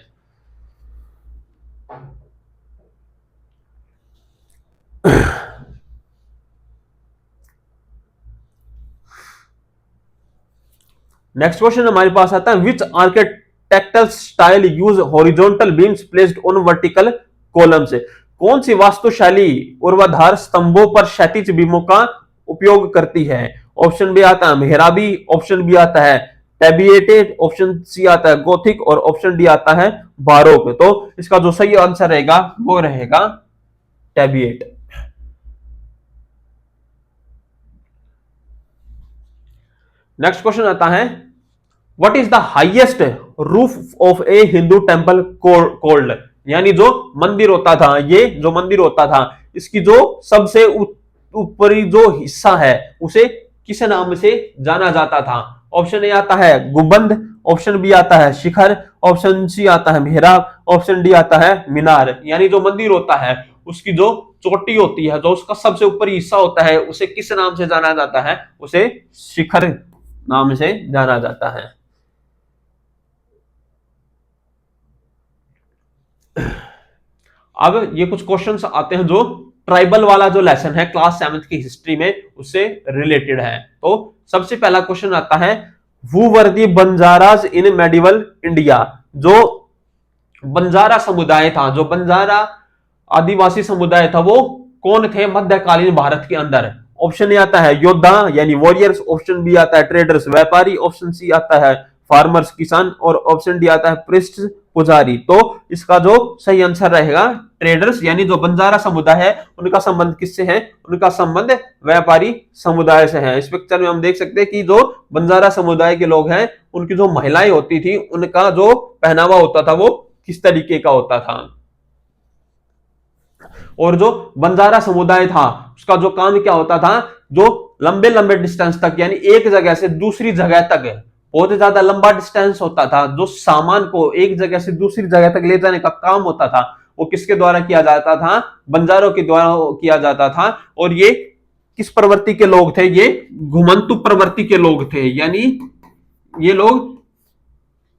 S1: नेक्स्ट क्वेश्चन हमारे पास आता है, which architectural style use horizontal beams placed on vertical columns. कौन सी वास्तुशैली ऊर्ध्वाधर स्तंभों पर क्षैतिज बीमों का उपयोग करती है। ऑप्शन बी आता है मेहराबी, ऑप्शन बी आता है टेबिएटेड, ऑप्शन सी आता है गोथिक और ऑप्शन डी आता है बारोक। तो इसका जो सही आंसर रहेगा वो रहेगा टेबिएट। नेक्स्ट क्वेश्चन आता है, what is the highest roof of A Hindu temple cold. यानी जो मंदिर होता था, ये जो मंदिर होता था इसकी जो सबसे ऊपरी जो हिस्सा है उसे किस नाम से जाना जाता था। ऑप्शन ए आता है गुंबद, ऑप्शन बी आता है शिखर, ऑप्शन सी आता है मेहराब, ऑप्शन डी आता है मीनार। यानी जो मंदिर होता है उसकी जो चोटी होती है, जो उसका सबसे ऊपरी हिस्सा होता है उसे किस नाम से जाना जाता है, उसे शिखर नाम से जाना जाता है। अब ये कुछ क्वेश्चंस आते हैं जो ट्राइबल वाला जो लेसन है क्लास 7th की हिस्ट्री में उससे रिलेटेड है। तो सबसे पहला क्वेश्चन आता है, who were the banjaras in medieval India. जो बंजारा समुदाय था, जो बंजारा आदिवासी समुदाय था, वो कौन थे मध्यकालीन भारत के अंदर? ऑप्शन ए आता है योद्धा यानी वॉरियर्स, ऑप्शन बी आता है ट्रेडर्स व्यापारी, ऑप्शन सी आता है फार्मर्स किसान, और ऑप्शन डी आता है प्रिस्ट पुजारी। तो इसका जो सही आंसर रहेगा ट्रेडर्स, यानी जो बंजारा समुदाय है उनका संबंध किससे है? उनका संबंध व्यापारी समुदाय से है। इस पिक्चर में हम देख सकते हैं कि जो बंजारा समुदाय के लोग हैं उनकी जो महिलाएं होती थी उनका जो पहनावा होता था वो किस तरीके का होता था। और जो बंजारा समुदाय था उसका जो काम क्या होता था, जो लंबे लंबे डिस्टेंस तक यानी एक जगह से दूसरी जगह तक, बहुत ज्यादा लंबा डिस्टेंस होता था, जो सामान को एक जगह से दूसरी जगह तक ले जाने का काम होता था वो किसके द्वारा किया जाता था? बंजारों के द्वारा किया जाता था। और ये किस प्रवृत्ति के लोग थे? ये घुमंतु प्रवृत्ति के लोग थे, यानी ये लोग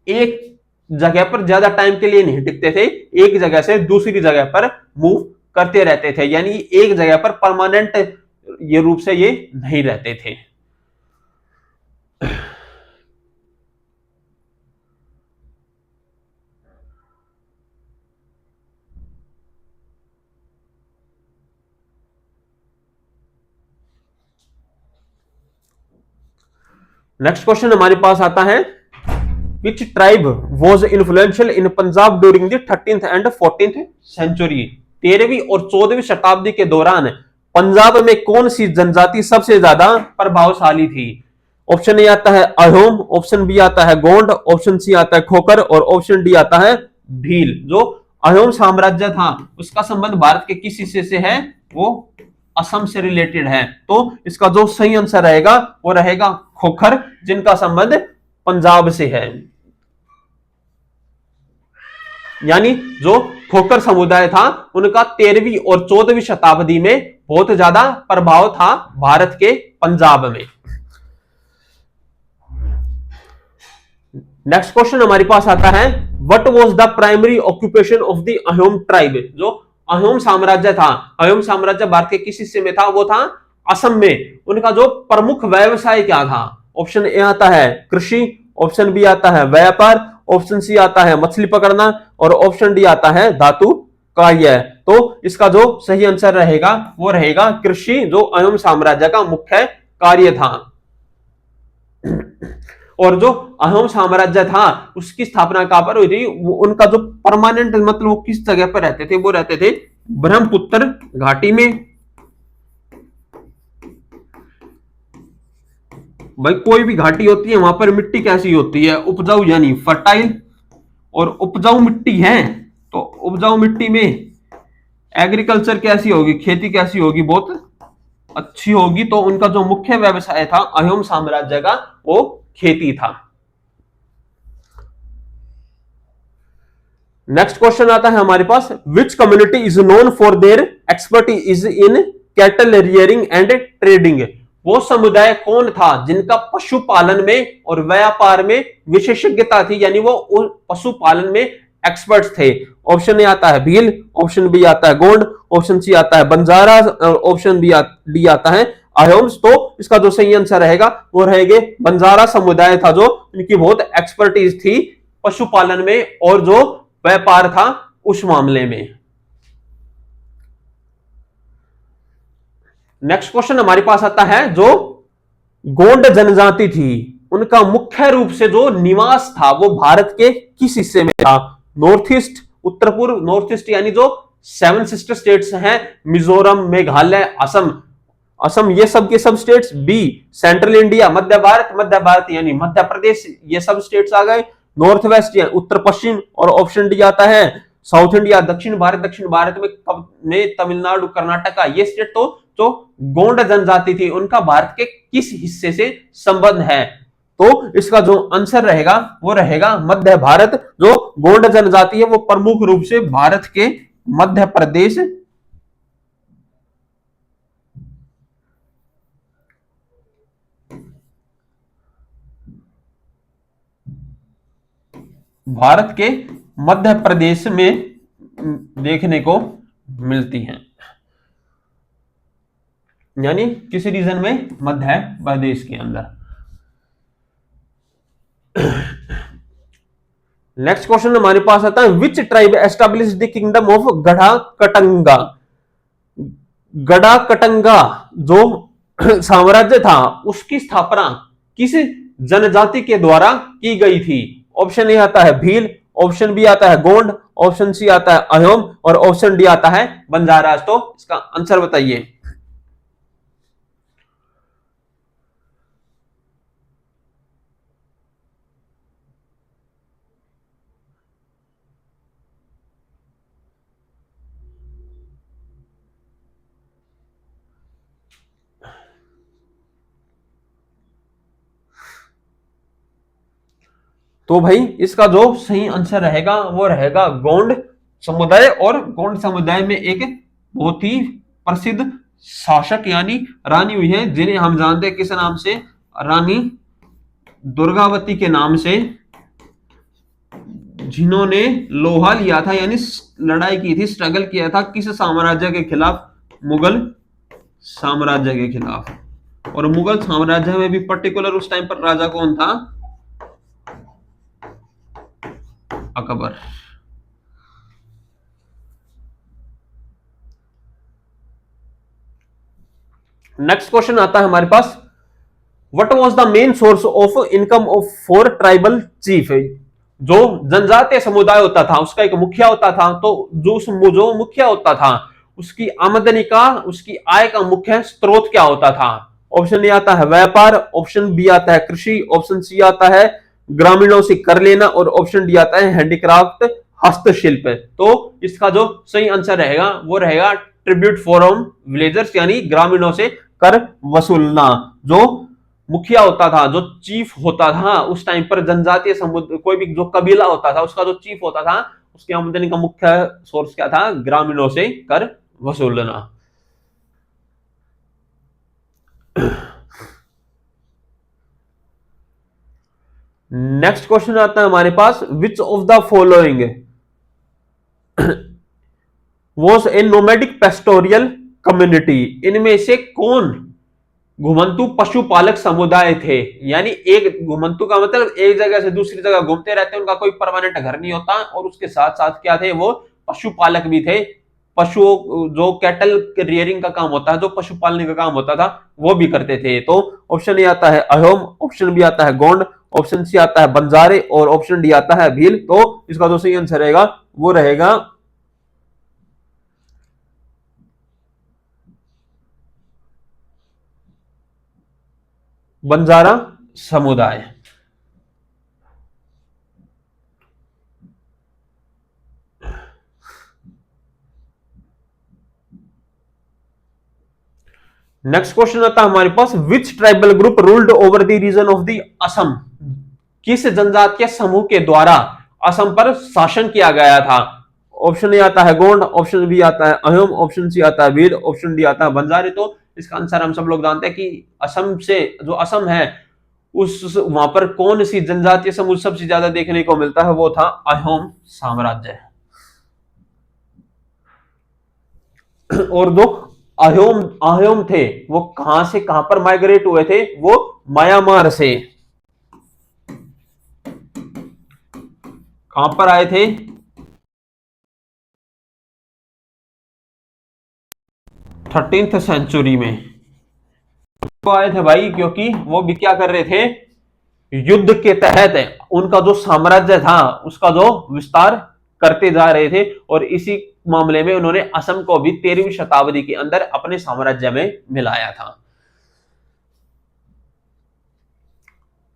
S1: एक जगह पर ज्यादा टाइम के लिए नहीं टिकते थे, एक जगह से दूसरी जगह पर मूव करते रहते थे, यानी एक जगह पर परमानेंट ये रूप से ये नहीं रहते थे। नेक्स्ट क्वेश्चन हमारे पास आता है, which tribe was influential in Punjab during the 13th and 14th century. 13वीं और 14वीं शताब्दी के दौरान पंजाब में कौन सी जनजाति सबसे ज्यादा प्रभावशाली थी? ऑप्शन ए आता है अहोम, ऑप्शन बी आता है गोंड, ऑप्शन सी आता है खोकर, और ऑप्शन डी आता है भील। जो अहोम साम्राज्य था उसका संबंध भारत के किस हिस्से से है? वो असम से रिलेटेड है। तो इसका जो सही आंसर रहेगा वो रहेगा खोखर, जिनका संबंध पंजाब से है। यानी जो खोखर समुदाय था उनका 13वीं और 14वीं शताब्दी में बहुत ज्यादा प्रभाव था भारत के पंजाब में। नेक्स्ट क्वेश्चन हमारे पास आता है, what was the primary occupation of the Ahom tribe. जो अहोम साम्राज्य था, अहोम साम्राज्य भारत के किस हिस्से में था? वो था असम में। उनका जो प्रमुख व्यवसाय क्या था? ऑप्शन ए आता है कृषि, ऑप्शन बी आता है व्यापार, ऑप्शन सी आता है मछली पकड़ना, और ऑप्शन डी आता है धातु कार्य। तो इसका जो सही आंसर रहेगा वो रहेगा कृषि, जो अहोम साम्राज्य का मुख्य कार्य था। और जो अहोम साम्राज्य था उसकी स्थापना कहां पर हुई थी? उनका जो परमानेंट मतलब वो किस जगह पर रहते थे? वो रहते थे ब्रह्मपुत्र घाटी में। भाई कोई भी घाटी होती है वहां पर मिट्टी कैसी होती है? उपजाऊ यानी फर्टाइल। और उपजाऊ मिट्टी है तो उपजाऊ मिट्टी में एग्रीकल्चर कैसी होगी? खेती कैसी होगी? बहुत अच्छी होगी। तो उनका जो मुख्य व्यवसाय था अहोम साम्राज्य का वो खेती था। नेक्स्ट क्वेश्चन आता है हमारे पास, which community is known for their expertise in cattle rearing and trading. वो समुदाय कौन था जिनका पशुपालन में और व्यापार में विशेषज्ञता थी, यानी वो पशुपालन में एक्सपर्ट्स थे। ऑप्शन ए आता है भील, ऑप्शन बी आता है गोंड, ऑप्शन सी आता है बंजारा, और ऑप्शन डी आता है अहोम्स। तो इसका जो सही आंसर रहेगा वो रहेगा बंजारा समुदाय था, जो इनकी बहुत एक्सपर्टीज थी पशुपालन में और जो व्यापार था उस मामले में। नेक्स्ट क्वेश्चन हमारे पास आता है, जो गोंड जनजाति थी उनका मुख्य रूप से जो निवास था वो भारत के किस हिस्से में था? नॉर्थ ईस्ट, उत्तर पूर्व, नॉर्थ ईस्ट यानी जो 7 सिस्टर स्टेट्स हैं मिजोरम, मेघालय, असम, असम ये सब के सब स्टेट्स। बी सेंट्रल इंडिया, मध्य भारत यानी मध्य प्रदेश, ये सब स्टेट्स आ गए। नॉर्थ वेस्ट यानी उत्तर पश्चिम, और ऑप्शन डी आता है साउथ इंडिया, दक्षिण भारत में तमिलनाडु, कर्नाटका, ये स्टेट। तो जो गोंड जनजाति थी उनका भारत के किस हिस्से से संबंध है? तो इसका जो आंसर रहेगा वो रहेगा मध्य भारत। जो गोंड जनजाति है वो प्रमुख रूप से भारत के मध्य प्रदेश, भारत के मध्य प्रदेश में देखने को मिलती हैं, यानी किस रीजन में? मध्य प्रदेश के अंदर। नेक्स्ट क्वेश्चन हमारे पास आता है, which tribe establish the kingdom of गढ़ा कटंगा। गढ़ा कटंगा जो साम्राज्य था उसकी स्थापना किस जनजाति के द्वारा की गई थी। ऑप्शन ए आता है भील, ऑप्शन बी आता है गोंड, ऑप्शन सी आता है अहोम और ऑप्शन डी आता है बंजारा। तो इसका आंसर बताइए। तो भाई इसका जो सही आंसर रहेगा वो रहेगा गोंड समुदाय। और गोंड समुदाय में एक बहुत ही प्रसिद्ध शासक यानी रानी हुई है, जिन्हें हम जानते हैं किस नाम से, रानी दुर्गावती के नाम से, जिन्होंने लोहा लिया था यानी लड़ाई की थी, स्ट्रगल किया था किस साम्राज्य के खिलाफ, मुगल साम्राज्य के खिलाफ। और मुगल साम्राज्य में भी पर्टिकुलर उस टाइम पर राजा कौन था, अकबर। नेक्स्ट क्वेश्चन आता है हमारे पास, what was the main source of income of for tribal chief. जो जनजातीय समुदाय होता था उसका एक मुखिया होता था, तो जो मुखिया होता था उसकी आमदनी का, उसकी आय का मुख्य स्रोत क्या होता था। ऑप्शन ए आता है व्यापार, ऑप्शन बी आता है कृषि, ऑप्शन सी आता है ग्रामीणों से कर लेना और ऑप्शन डी आता है हैंडीक्राफ्ट हस्तशिल्प। तो इसका जो सही आंसर रहेगा वो रहेगा ट्रिब्यूट फ्रॉम विलेजर्स यानी ग्रामीणों से कर वसूलना। जो मुखिया होता था, जो चीफ होता था उस टाइम पर, जनजातीय समुदाय कोई भी जो कबीला होता था उसका जो चीफ होता था उसकी आमदनी का मुख्य सोर्स क्या था, ग्रामीणों से कर वसूलना। नेक्स्ट क्वेश्चन आता है हमारे पास, which of the following was a nomadic pastoral community. इनमें से कौन घुमंतु पशुपालक समुदाय थे। यानी एक घुमंतु का मतलब एक जगह से दूसरी जगह घूमते रहते हैं, उनका कोई परमानेंट घर नहीं होता, और उसके साथ साथ क्या थे, वो पशुपालक भी थे। पशुओं जो कैटल रियरिंग का काम होता है, जो पशु पालने का काम होता था वो भी करते थे। तो ऑप्शन ए आता है अहोम, ऑप्शन बी आता है गोंड, ऑप्शन सी आता है बंजारे और ऑप्शन डी आता है भील। तो इसका जो सही आंसर रहेगा वो रहेगा बंजारा समुदाय। नेक्स्ट क्वेश्चन आता है हमारे पास, which tribal group ruled over the region of the Assam. किस जनजातीय समूह के द्वारा असम पर शासन किया गया था। ऑप्शन ए आता है गोंड, ऑप्शन बी आता है अहोम, ऑप्शन सी आता है भील, ऑप्शन डी आता है बंजारे। तो इसका आंसर हम सब लोग जानते हैं कि असम से, जो असम है उस वहां पर कौन सी जनजातीय समूह सबसे ज्यादा देखने को मिलता है, वो था अहोम साम्राज्य। और दो अहोम अहोम थे वो कहां से कहां पर माइग्रेट हुए थे, वो म्यांमार से। कहां पर आए थे, 13th सेंचुरी में तो आए थे भाई, क्योंकि वो भी क्या कर रहे थे, युद्ध के तहत उनका जो साम्राज्य था उसका जो विस्तार करते जा रहे थे। और इसी मामले में उन्होंने असम को भी 13वीं शताब्दी के अंदर अपने साम्राज्य में मिलाया था।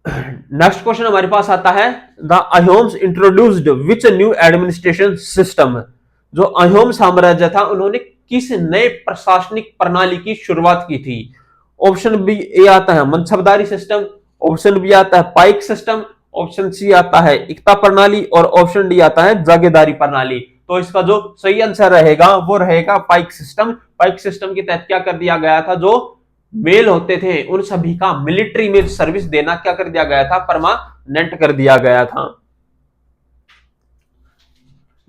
S1: नेक्स्ट क्वेश्चन हमारे पास आता है, the Ahoms introduced which new administration system. जो अहोम साम्राज्य था उन्होंने किस नए प्रशासनिक प्रणाली की शुरुआत की थी। ऑप्शन बी ए आता है मनसबदारी सिस्टम, ऑप्शन बी आता है पाइक सिस्टम, ऑप्शन सी आता है इक्ता प्रणाली और ऑप्शन डी आता है जागीरदारी प्रणाली। तो इसका जो सही आंसर रहेगा वो रहेगा पाइक सिस्टम। पाइक सिस्टम के तहत क्या कर दिया गया था, जो मेल होते थे उन सभी का मिलिट्री में सर्विस देना क्या कर दिया गया था, परमानेंट कर दिया गया था।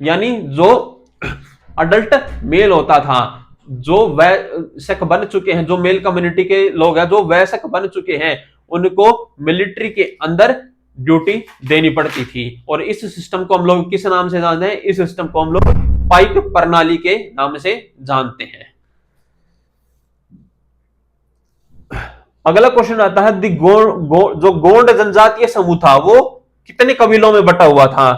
S1: यानी जो अडल्ट मेल होता था, जो वयस्क बन चुके हैं, जो मेल कम्युनिटी के लोग हैं जो वयस्क बन चुके हैं, उनको मिलिट्री के अंदर ड्यूटी देनी पड़ती थी। और इस सिस्टम को हम लोग किस नाम से जानते हैं? इस सिस्टम को हम लोग पाइक प्रणाली के नाम से जानते हैं। अगला क्वेश्चन आता है जो गोंड जनजातीय समूह था वो कितने कबीलों में बटा हुआ था?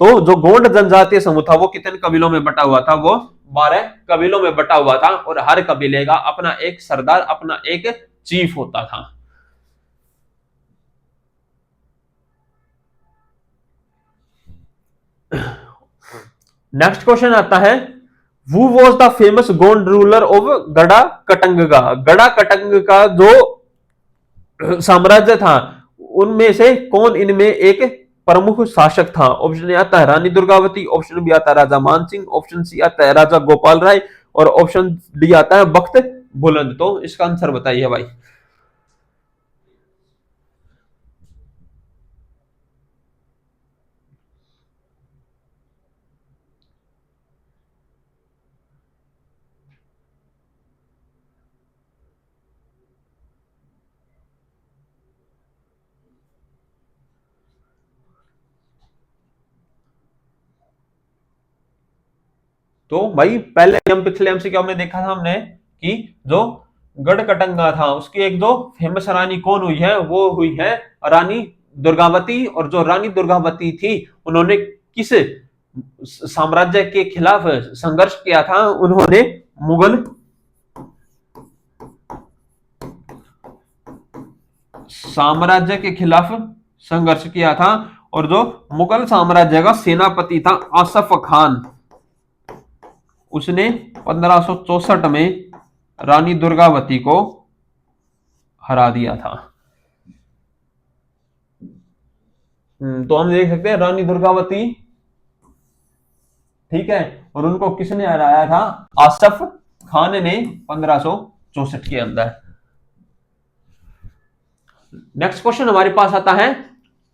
S1: तो जो गोंड जनजातीय समूह था वो कितने कबीलों में बटा हुआ था? वो 12 कबीलों में बटा हुआ था और हर कबीले का अपना एक सरदार, अपना एक चीफ होता था। नेक्स्ट क्वेश्चन आता है Who was the famous Gond ruler of गड़ा कटंगा? गड़ा कटंग का जो साम्राज्य था उनमें से कौन इनमें एक प्रमुख शासक था? ऑप्शन ए आता है रानी दुर्गावती, ऑप्शन बी आता है राजा मानसिंह, ऑप्शन सी आता है राजा गोपाल राय और ऑप्शन डी आता है बख्त बुलंद। तो इसका आंसर बताइए भाई। तो भाई पहले हम पिछले एमसीक्यू में देखा था हमने कि जो गढ़ कटंगा था उसकी एक जो फेमस रानी कौन हुई है? वो हुई है रानी दुर्गावती। और जो रानी दुर्गावती थी उन्होंने किस साम्राज्य के खिलाफ संघर्ष किया था? उन्होंने मुगल साम्राज्य के खिलाफ संघर्ष किया था। और जो मुगल साम्राज्य का सेनापति था आसफ खान, उसने 1564 में रानी दुर्गावती को हरा दिया था। तो हम देख सकते हैं रानी दुर्गावती, ठीक है, और उनको किसने हराया था? आसफ खान ने 1564 के अंदर। नेक्स्ट क्वेश्चन हमारे पास आता है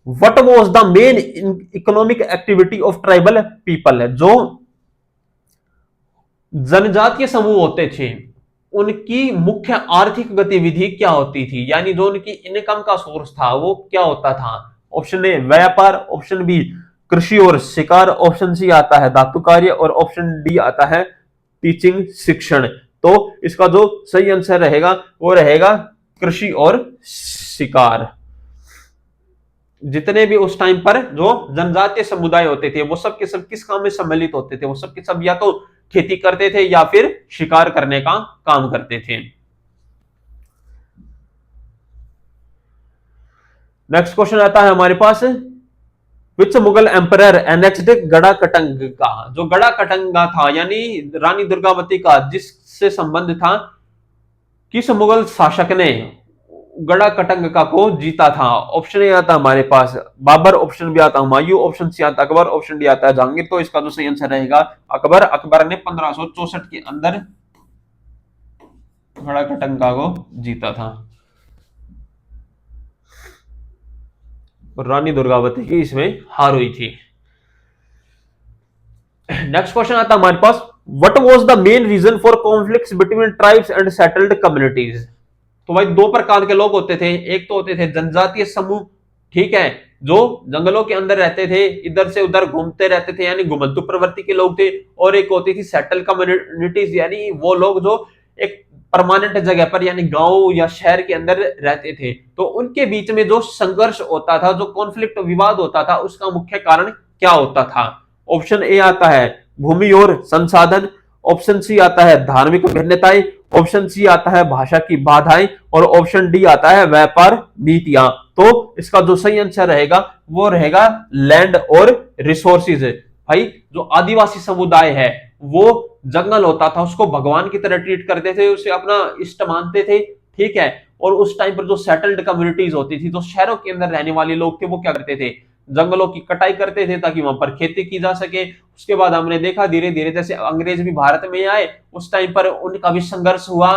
S1: what was the main economic activity of tribal people? जो जनजातीय समूह होते थे उनकी मुख्य आर्थिक गतिविधि क्या होती थी? यानी जो उनकी इनकम का सोर्स था वो क्या होता था? ऑप्शन ए व्यापार, ऑप्शन बी कृषि और शिकार, ऑप्शन सी आता है धातु कार्य और ऑप्शन डी आता है टीचिंग शिक्षण। तो इसका जो सही आंसर रहेगा वो रहेगा कृषि और शिकार। जितने भी उस टाइम पर जो जनजातीय समुदाय होते थे वो सब के सब किस काम में सम्मिलित होते थे? वो सब के सब या तो खेती करते थे या फिर शिकार करने का काम करते थे। नेक्स्ट क्वेश्चन आता है हमारे पास विच मुगल एम्परर एनेक्स्ड गड़ा कटंगा? जो गड़ा कटंगा था यानी रानी दुर्गावती का जिससे संबंध था, किस मुगल शासक ने गड़ा कटंगा को जीता था? ऑप्शन ए आता हमारे पास बाबर, ऑप्शन बी आता हुमायूं, ऑप्शन सी आता अकबर, ऑप्शन डी आता है जहांगीर। तो इसका जो सही आंसर रहेगा अकबर। अकबर ने 1564 के अंदर गड़ा कटंगा को जीता था और रानी दुर्गावती की इसमें हार हुई थी। नेक्स्ट क्वेश्चन आता हमारे पास what was the main reason for conflicts between tribes and settled communities? तो भाई दो प्रकार के लोग होते थे, एक तो होते थे जनजातीय समूह, ठीक है, जो जंगलों के अंदर रहते थे, इधर से उधर घूमते रहते थे यानी घुमंतु प्रवृत्ति के लोग थे। और एक होती थी सेटल कम्युनिटीज यानी वो लोग जो एक परमानेंट जगह पर यानी गांव या शहर के अंदर रहते थे। तो उनके बीच में जो संघर्ष होता था, जो कॉन्फ्लिक्ट विवाद होता था, उसका मुख्य कारण क्या होता था? ऑप्शन ए आता है भूमि और संसाधन, ऑप्शन सी आता है धार्मिक भिन्नताएं, ऑप्शन सी आता है भाषा की बाधाएं और ऑप्शन डी आता है व्यापार नीतियां। तो इसका जो सही आंसर रहेगा वो रहेगा लैंड और रिसोर्सेज। भाई जो आदिवासी समुदाय है वो जंगल होता था उसको भगवान की तरह ट्रीट करते थे, उसे अपना इष्ट मानते थे, ठीक है। और उस टाइम पर जो सेटल्ड कम्युनिटीज होती थी, जो शहरों के अंदर रहने वाले लोग थे, वो क्या करते थे? जंगलों की कटाई करते थे ताकि वहां पर खेती की जा सके। उसके बाद हमने देखा धीरे धीरे जैसे अंग्रेज भी भारत में आए उस टाइम पर उनका भी संघर्ष हुआ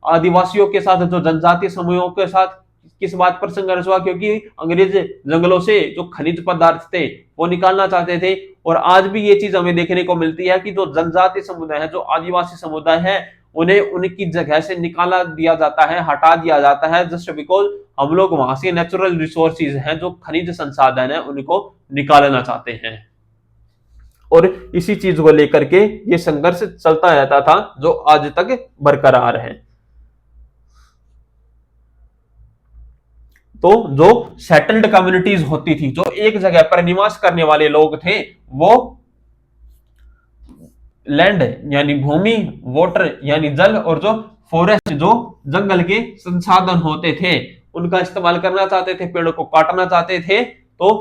S1: आदिवासियों के साथ, जो जनजातीय समूहों के साथ। किस बात पर संघर्ष हुआ? क्योंकि अंग्रेज जंगलों से जो खनिज पदार्थ थे वो निकालना चाहते थे। और आज भी ये चीज हमें देखने को मिलती है कि जो जनजातीय समुदाय है, जो आदिवासी समुदाय है, उन्हें उनकी जगह से निकाला दिया जाता है, हटा दिया जाता है, जस्ट बिकॉज हम लोग वहां से नेचुरल रिसोर्सेज हैं, जो खनिज संसाधन है, उनको निकालना चाहते हैं। और इसी चीज को लेकर के ये संघर्ष चलता रहता था, जो आज तक बरकरार है। तो जो सेटल्ड कम्युनिटीज होती थी, जो एक जगह पर निवास करने वाले लोग थे, वो लैंड यानी भूमि, वाटर यानी जल, और जो फॉरेस्ट जो जंगल के संसाधन होते थे, उनका इस्तेमाल करना चाहते थे, पेड़ों को काटना चाहते थे, तो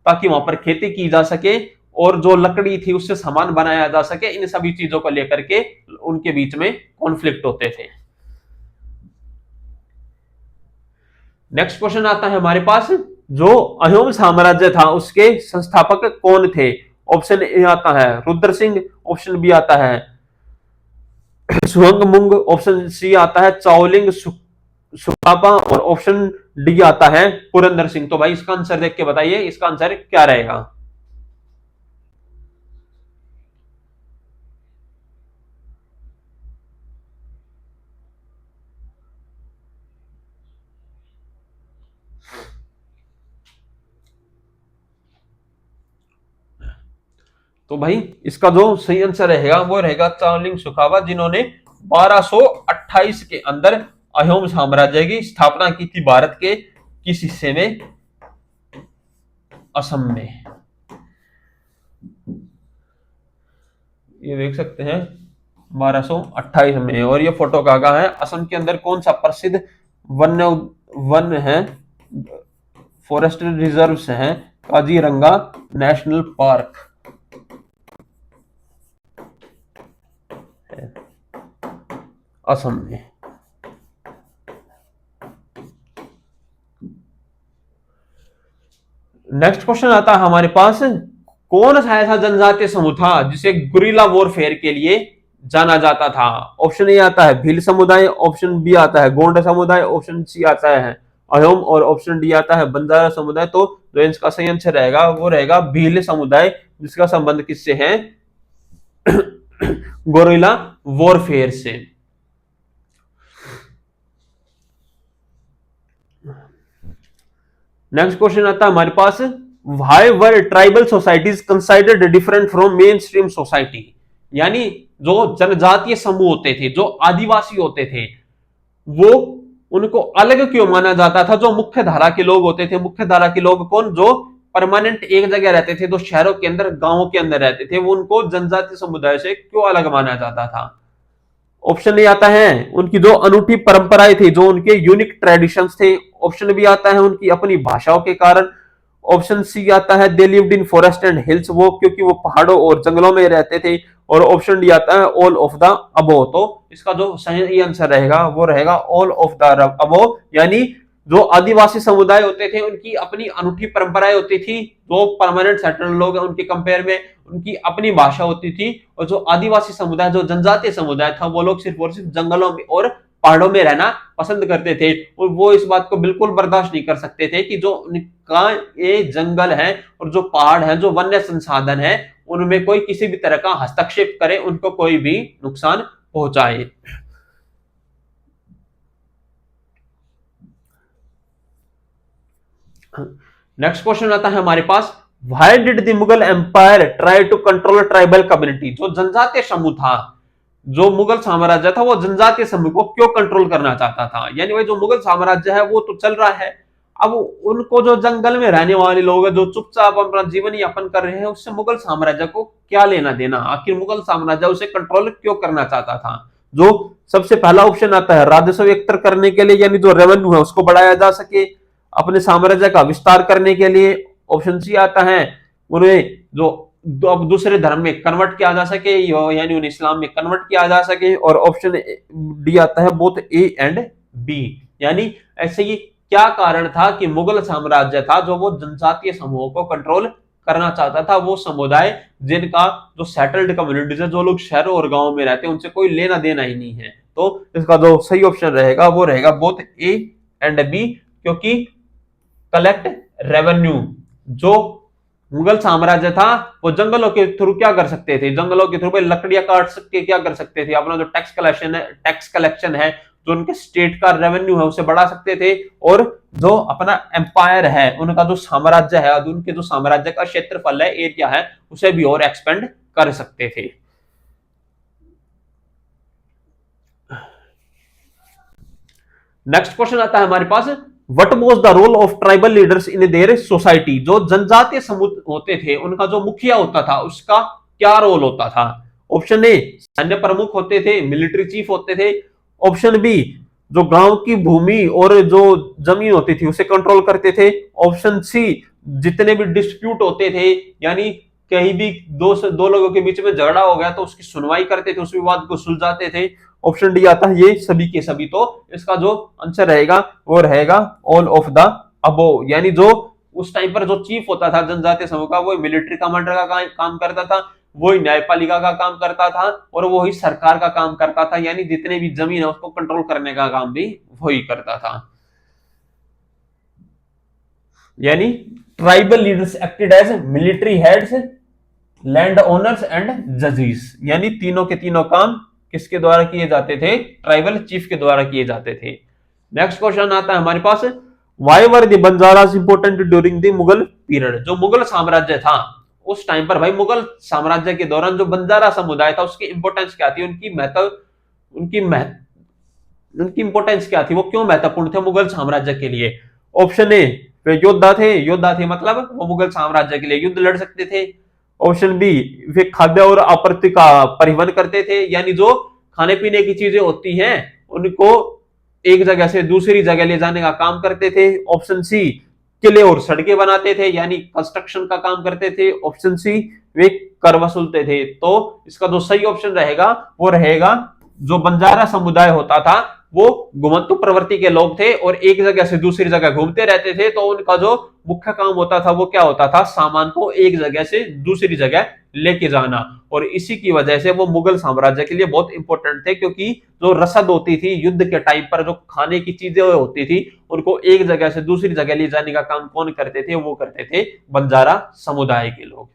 S1: ताकि वहां पर खेती की जा सके और जो लकड़ी थी उससे सामान बनाया जा सके। इन सभी चीजों को लेकर के उनके बीच में कॉन्फ्लिक्ट होते थे। नेक्स्ट क्वेश्चन आता है हमारे पास, जो अहोम साम्राज्य था उसके संस्थापक कौन थे? ऑप्शन ए आता है रुद्र सिंह, ऑप्शन बी आता है सुहंगमुंग, ऑप्शन सी आता है चाओलिंग सुखापा, और ऑप्शन डी आता है पुरंदर सिंह। तो भाई इसका आंसर देख के बताइए, इसका आंसर क्या रहेगा? तो भाई इसका जो सही आंसर रहेगा वो रहेगा चाओलिंग सुखावा, जिन्होंने 1228 के अंदर अहोम साम्राज्य की स्थापना की थी भारत के किस हिस्से में? असम में। ये देख सकते हैं 1228 में। और ये फोटो कहाँ है? असम के अंदर कौन सा प्रसिद्ध वन है, फॉरेस्ट रिजर्व्स है? काजीरंगा नेशनल पार्क असम में। नेक्स्ट क्वेश्चन आता है हमारे पास, कौन सा ऐसा जनजातीय समूह था जिसे गुरिल्ला वॉरफेयर के लिए जाना जाता था? ऑप्शन ए आता है भील समुदाय, ऑप्शन बी आता है गोंड समुदाय, ऑप्शन सी आता है अहोम, और ऑप्शन डी आता है बंजारा समुदाय। तो जो इसका सही आंसर रहेगा वो रहेगा भील समुदाय, जिसका संबंध किससे है? गोरिल्ला वॉरफेयर से। नेक्स्ट क्वेश्चन आता है हमारे पास, why were tribal societies considered different from main stream society? यानी जो जनजातीय समूह होते थे, जो आदिवासी होते थे, वो उनको अलग क्यों माना जाता था? जो मुख्य धारा के लोग होते थे, मुख्य धारा के लोग कौन? जो परमानेंट एक जगह रहते थे, जो शहरों के अंदर, गांवों के अंदर रहते थे, वो उनको जनजातीय समुदाय से क्यों अलग माना जाता था? ऑप्शन ए आता है उनकी जो अनूठी परंपराएं थी, जो उनके यूनिक ट्रेडिशंस थे। ऑप्शन बी आता है उनकी अपनी भाषाओं के कारण। ऑप्शन सी आता है they lived in forest and hills, वो क्योंकि वो पहाड़ों और जंगलों में रहते थे। और ऑप्शन डी आता है ऑल ऑफ द अबो। तो इसका जो सही आंसर रहेगा वो रहेगा ऑल ऑफ द अबो, यानी जो आदिवासी समुदाय होते थे उनकी अपनी अनूठी परंपराएं होती थी। जो परमानेंट सेटल लोग हैं उनके कंपेयर में उनकी अपनी भाषा होती थी। और जो आदिवासी समुदाय, जो जनजातीय समुदाय था, वो लोग सिर्फ और सिर्फ जंगलों में और पहाड़ों में रहना पसंद करते थे। और वो इस बात को बिल्कुल बर्दाश्त नहीं कर सकते थे कि जो उनका ये जंगल है और जो पहाड़ है, जो वन्य संसाधन है, उनमें कोई किसी भी तरह का हस्तक्षेप करे, उनको कोई भी नुकसान पहुंचाए। नेक्स्ट क्वेश्चन आता है हमारे पास, why did the Mughal empire try to control tribal community? जो जनजातीय समूह था, जो मुगल साम्राज्य था, वो जनजातीय समूह को क्यों कंट्रोल करना चाहता था? यानी भाई जो मुगल साम्राज्य है वो तो चल रहा है, अब उनको जो जंगल में रहने वाले लोग हैं, जो चुपचाप अपना जीवन यापन कर रहे हैं, उससे मुगल साम्राज्य को क्या लेना देना? आखिर मुगल साम्राज्य उसे कंट्रोल क्यों करना चाहता था? जो सबसे पहला ऑप्शन आता है राजस्व एकत्र करने के लिए, यानी जो रेवेन्यू है उसको बढ़ाया जा सके, अपने साम्राज्य का विस्तार करने के लिए। ऑप्शन सी आता है उन्हें जो अब दूसरे धर्म में कन्वर्ट किया जा सके, यानी उन्हें इस्लाम में कन्वर्ट किया जा सके। और ऑप्शन डी आता है बोथ ए एंड बी, यानी ऐसे ही क्या कारण था कि मुगल साम्राज्य था जो वो जनजातीय समूहों को कंट्रोल करना चाहता था, वो समुदाय जिनका जो सेटल्ड कम्युनिटीज है, जो लोग शहरों और गांवों में रहते हैं, उनसे कोई लेना देना ही नहीं है। तो इसका जो सही ऑप्शन रहेगा वो रहेगा बोथ ए एंड बी, क्योंकि कलेक्ट रेवेन्यू, जो मुगल साम्राज्य था वो जंगलों के थ्रू क्या कर सकते थे, जंगलों के थ्रू भाई लकड़ियां काट सकते, क्या कर सकते थे, अपना जो टैक्स कलेक्शन है, जो उनके स्टेट का रेवेन्यू है उसे बढ़ा सकते थे, और जो अपना एम्पायर है, उनका जो साम्राज्य है, उनके जो साम्राज्य का क्षेत्रफल है, एरिया है, उसे भी और एक्सपेंड कर सकते थे। नेक्स्ट क्वेश्चन आता है हमारे पास, what was the role of tribal leaders in their society. जो जनजातीय समूह होते थे उनका जो मुखिया होता था उसका क्या रोल होता था। ऑप्शन ए सैन्य प्रमुख होते थे, मिलिट्री चीफ होते थे। ऑप्शन बी जो गांव की भूमि और जो जमीन होती थी उसे कंट्रोल करते थे। ऑप्शन सी जितने भी डिस्प्यूट होते थे, यानी कहीं भी दो लोगों के बीच में झगड़ा हो गया तो उसकी सुनवाई करते थे, उस विवाद को सुलझाते थे। ऑप्शन डी आता है ये सभी के सभी। तो इसका जो आंसर रहेगा वो रहेगा ऑल ऑफ द अबो, यानी जो उस टाइम पर जो चीफ होता था जनजातीय समूह का, वो मिलिट्री कमांडर का काम करता था, वही न्यायपालिका का काम करता था, और वही सरकार का काम करता था, यानी जितने भी जमीन है उसको कंट्रोल करने का काम भी वही करता था। यानी tribal leaders acted as military heads, land owners and जजेस, यानी तीनों के तीनों काम किसके द्वारा किए जाते थे, ट्राइबल चीफ के द्वारा किए जाते थे। नेक्स्ट क्वेश्चन आता है हमारे पास, why were the Banjaras important during the Mughal period. जो मुगल साम्राज्य था उस टाइम पर भाई, मुगल साम्राज्य के दौरान जो बंजारा समुदाय था उसकी इंपोर्टेंस क्या थी, उनकी उनकी इंपोर्टेंस क्या थी, वो क्यों महत्वपूर्ण थे मुगल साम्राज्य के लिए। ऑप्शन ए वे योद्धा थे मतलब वो मुगल साम्राज्य के लिए युद्ध लड़ सकते थे। ऑप्शन बी वे खाद्य और आपूर्ति का परिवहन करते थे, यानी जो खाने पीने की चीजें होती हैं उनको एक जगह से दूसरी जगह ले जाने का काम करते थे। ऑप्शन सी किले और सड़कें बनाते थे, यानी कंस्ट्रक्शन का काम करते थे। ऑप्शन सी वे कर वसूलते थे। तो इसका जो सही ऑप्शन रहेगा वो रहेगा जो बंजारा समुदाय होता था वो घुमंतु प्रवृत्ति के लोग थे और एक जगह से दूसरी जगह घूमते रहते थे। तो उनका जो मुख्य काम होता था वो क्या होता था, सामान को एक जगह से दूसरी जगह लेके जाना। और इसी की वजह से वो मुगल साम्राज्य के लिए बहुत इंपॉर्टेंट थे, क्योंकि जो रसद होती थी युद्ध के टाइम पर, जो खाने की चीजें होती थी उनको एक जगह से दूसरी जगह ले जाने का काम कौन करते थे, वो करते थे बंजारा समुदाय के लोग।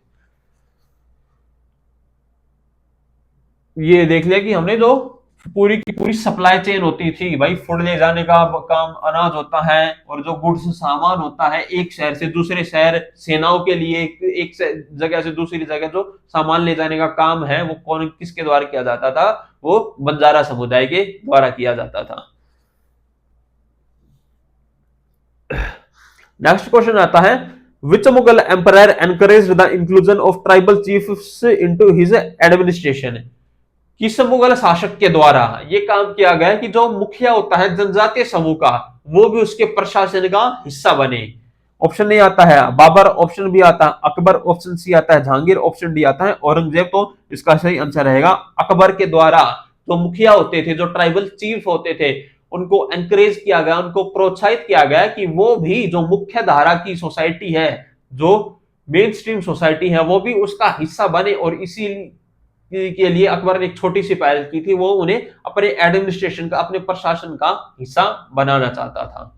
S1: ये देख लिया कि हमने जो पूरी की पूरी सप्लाई चेन होती थी भाई, फूड ले जाने का काम अनाज होता है, और जो गुड्स सामान होता है एक शहर से दूसरे शहर, सेनाओं के लिए एक जगह से दूसरी जगह जो सामान ले जाने का काम है वो कौन किसके द्वारा किया जाता था, वो बंजारा समुदाय के द्वारा किया जाता था। नेक्स्ट क्वेश्चन आता है, which Mughal empire encouraged the inclusion of tribal chiefs into his administration. किस मुगल शासक के द्वारा ये काम किया गया कि जो मुखिया होता है जनजातीय समूह का वो भी उसके प्रशासन का हिस्सा बने। ऑप्शन ए आता है बाबर, ऑप्शन बी आता है अकबर, ऑप्शन सी आता है जहांगीर, ऑप्शन डी आता है औरंगजेब। तो इसका सही आंसर रहेगा अकबर के द्वारा जो मुखिया होते थे, जो ट्राइबल चीफ होते थे, उनको एनकरेज किया गया, उनको प्रोत्साहित किया गया कि वो भी जो मुख्य धारा की सोसाइटी है, जो मेन स्ट्रीम सोसाइटी है, वो भी उसका हिस्सा बने। और इसी के लिए अकबर ने एक छोटी सी पहल की थी, वो उन्हें अपने एडमिनिस्ट्रेशन का, अपने प्रशासन का हिस्सा बनाना चाहता था।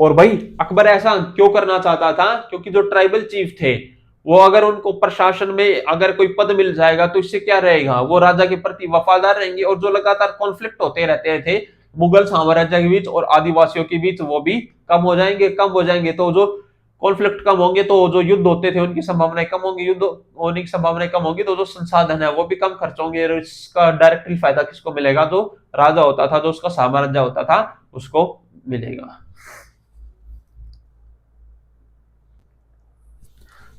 S1: और भाई अकबर ऐसा क्यों करना चाहता था, क्योंकि जो ट्राइबल चीफ थे वो अगर उनको प्रशासन में अगर कोई पद मिल जाएगा तो इससे क्या रहेगा, वो राजा के प्रति वफादार रहेंगे, और जो लगातार कॉन्फ्लिक्ट होते रहते थे मुगल साम्राज्य के बीच और आदिवासियों के बीच वो भी कम हो जाएंगे। तो जो कॉन्फ्लिक्ट कम होंगे तो जो युद्ध होते थे उनकी संभावनाएं कम होंगी, युद्ध होने की संभावनाएं कम होंगी, तो जो संसाधन है वो भी कम खर्च होंगे। और इसका डायरेक्टली फायदा किसको मिलेगा, जो राजा होता था, जो उसका साम्राज्य होता था, उसको मिलेगा।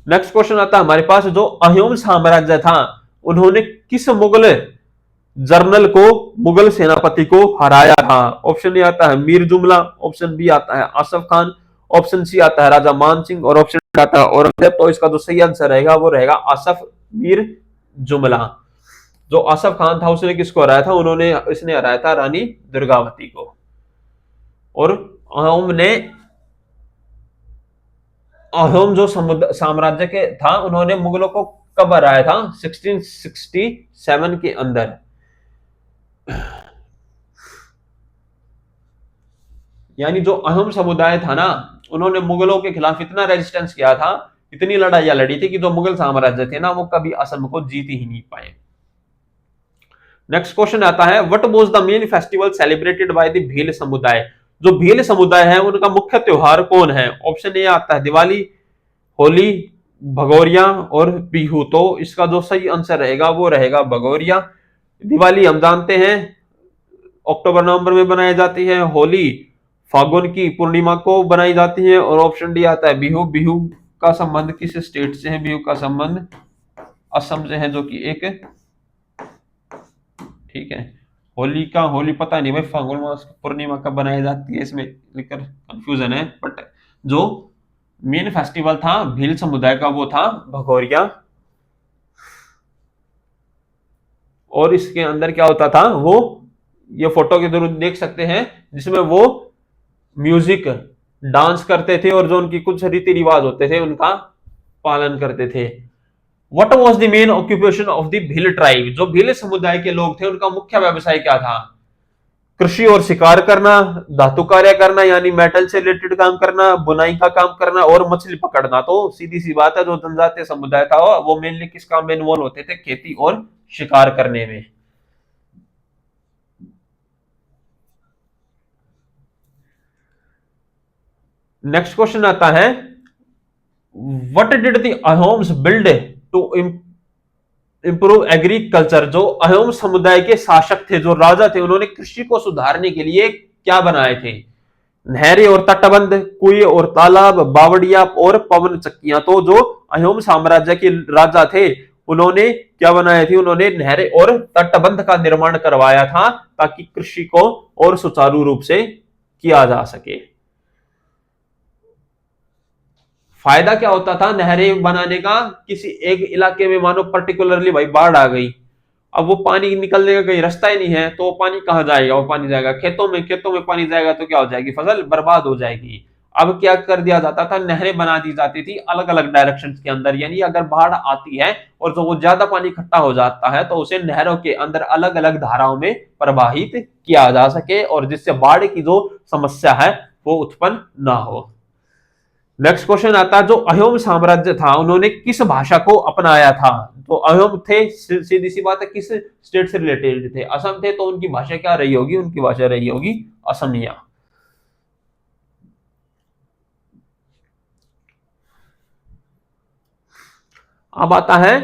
S1: नेक्स्ट क्वेश्चन आता है हमारे पास, जो अहोम साम्राज्य था उन्होंने किस मुगल जर्नल को, मुगल सेनापति को हराया था। ऑप्शन ए आता है मीर जुमला, ऑप्शन बी आता है आसफ खान, ऑप्शन सी आता है राजा मान सिंह, और ऑप्शन डी आता है औरंगजेब। तो इसका जो सही आंसर रहेगा वो रहेगा आसफ मीर जुमला। जो आसफ खान था उसने किसको हराया था, इसने हराया था रानी दुर्गावती को। और अहोम ने, अहोम जो साम्राज्य के था उन्होंने मुगलों को कब हराया था, 1667 के अंदर। यानी जो अहम समुदाय था ना, उन्होंने मुगलों के खिलाफ इतना रेजिस्टेंस किया था, इतनी लड़ाइयां लड़ी थी कि जो मुगल साम्राज्य थे ना, वो कभी असम को जीत ही नहीं पाए। नेक्स्ट क्वेश्चन आता है, what was the main festival celebrated by the Bhil समुदाय। जो भील समुदाय है उनका मुख्य त्योहार कौन है? ऑप्शन ए आता है दिवाली, होली, भगोरिया और बिहू। तो इसका जो सही आंसर रहेगा वो रहेगा भगोरिया। दिवाली हम जानते हैं अक्टूबर नवंबर में बनाई जाती है, होली फागुन की पूर्णिमा को बनाई जाती है, और ऑप्शन डी आता है बिहू। बिहू का संबंध किस स्टेट से है? बिहू का संबंध असम से है, जो कि एक, ठीक है। होली का, होली पता नहीं भाई फागुन मास पूर्णिमा कब बनाई जाती है, इसमें लेकर कंफ्यूजन है, बट जो मेन फेस्टिवल था भील समुदाय का वो था भगोरिया। और इसके अंदर क्या होता था, वो ये फोटो के जरूर देख सकते हैं, जिसमें वो म्यूजिक डांस करते थे और जो उनकी कुछ रीति रिवाज होते थे उनका पालन करते थे। What was the main occupation of the Bhil tribe. जो भील समुदाय के लोग थे उनका मुख्य व्यवसाय क्या था? कृषि और शिकार करना, धातु कार्य करना यानी मेटल से रिलेटेड काम करना, बुनाई का काम करना और मछली पकड़ना। तो सीधी सी बात है, जो जनजातीय समुदाय था वो मेनली किस काम में इन्वॉल्व होते थे? खेती और शिकार करने में। नेक्स्ट क्वेश्चन आता है, what did the Ahoms build to improve agriculture. जो अहोम समुदाय के शासक थे, जो राजा थे, उन्होंने कृषि को सुधारने के लिए क्या बनाए थे? नहरें और तटबंध, कुएं और तालाब, बावड़िया और पवन चक्कियां। तो जो अहोम साम्राज्य के राजा थे उन्होंने क्या बनाए थे? उन्होंने नहरें और तटबंध का निर्माण करवाया था, ताकि कृषि को और सुचारू रूप से किया जा सके। फायदा क्या होता था नहरें बनाने का? किसी एक इलाके में मानो पर्टिकुलरली भाई बाढ़ आ गई, अब वो पानी निकलने का कहीं रास्ता ही नहीं है, तो वो पानी कहां जाएगा? वो पानी जाएगा खेतों में, खेतों में पानी जाएगा तो क्या हो जाएगी? फसल बर्बाद हो जाएगी। अब क्या कर दिया जाता था, नहरें बना दी जाती थी अलग अलग डायरेक्शन के अंदर, यानी अगर बाढ़ आती है और तो वो ज्यादा पानी इकट्ठा हो जाता है, तो उसे नहरों के अंदर अलग अलग धाराओं में प्रवाहित किया जा सके, और जिससे बाढ़ की जो समस्या है वो उत्पन्न ना हो। नेक्स्ट क्वेश्चन आता है, जो अहोम साम्राज्य था उन्होंने किस भाषा को अपनाया था? तो अहोम थे, सीधी सी बात है, किस स्टेट से रिलेटेड थे? असम थे, तो उनकी भाषा क्या रही होगी? उनकी भाषा रही होगी असमिया। अब आता है,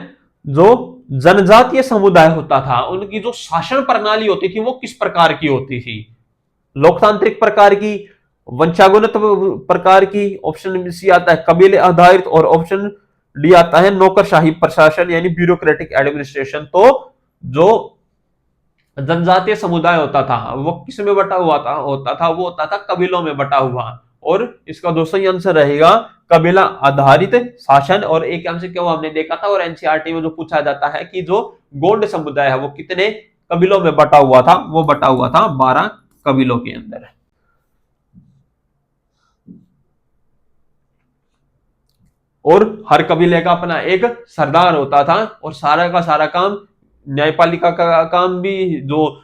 S1: जो जनजातीय समुदाय होता था उनकी जो शासन प्रणाली होती थी वो किस प्रकार की होती थी? लोकतांत्रिक प्रकार की, वंशागुनित प्रकार की, ऑप्शन सी आता है कबीले आधारित, और ऑप्शन डी आता है नौकरशाही प्रशासन यानी ब्यूरोक्रेटिक एडमिनिस्ट्रेशन। तो जो जनजातीय समुदाय होता था वो किस में बटा हुआ था? वो होता था कबीलों में बटा हुआ। और इसका जो सही आंसर रहेगा कबीला आधारित शासन। और एक एमसीक्यू हमने देखा था और एनसीईआरटी में जो पूछा जाता है कि जो गोंड समुदाय है वो कितने कबीलों में बटा हुआ था? वो बटा हुआ था 12 कबीलों के अंदर। और हर कबीले का अपना एक सरदार होता था, और सारा का सारा काम, न्यायपालिका का काम भी, जो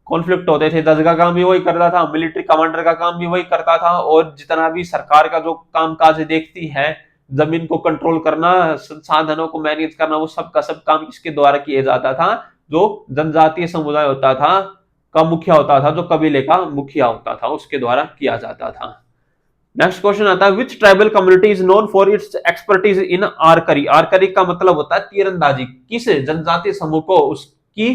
S1: कॉन्फ्लिक्ट होते थे जज का काम भी वही करता था, मिलिट्री कमांडर का काम भी वही करता था, और जितना भी सरकार का जो काम काज देखती है, जमीन को कंट्रोल करना, संसाधनों को मैनेज करना, वो सब का सब काम किसके द्वारा किया जाता था? जो जनजातीय समुदाय होता था का मुखिया होता था, जो कबीले का मुखिया होता था, उसके द्वारा किया जाता था। नेक्स्ट क्वेश्चन आता है, which tribal community is known for its expertise in archery. Archery का मतलब होता है तीरंदाजी। किस जनजातीय समूह को उसकी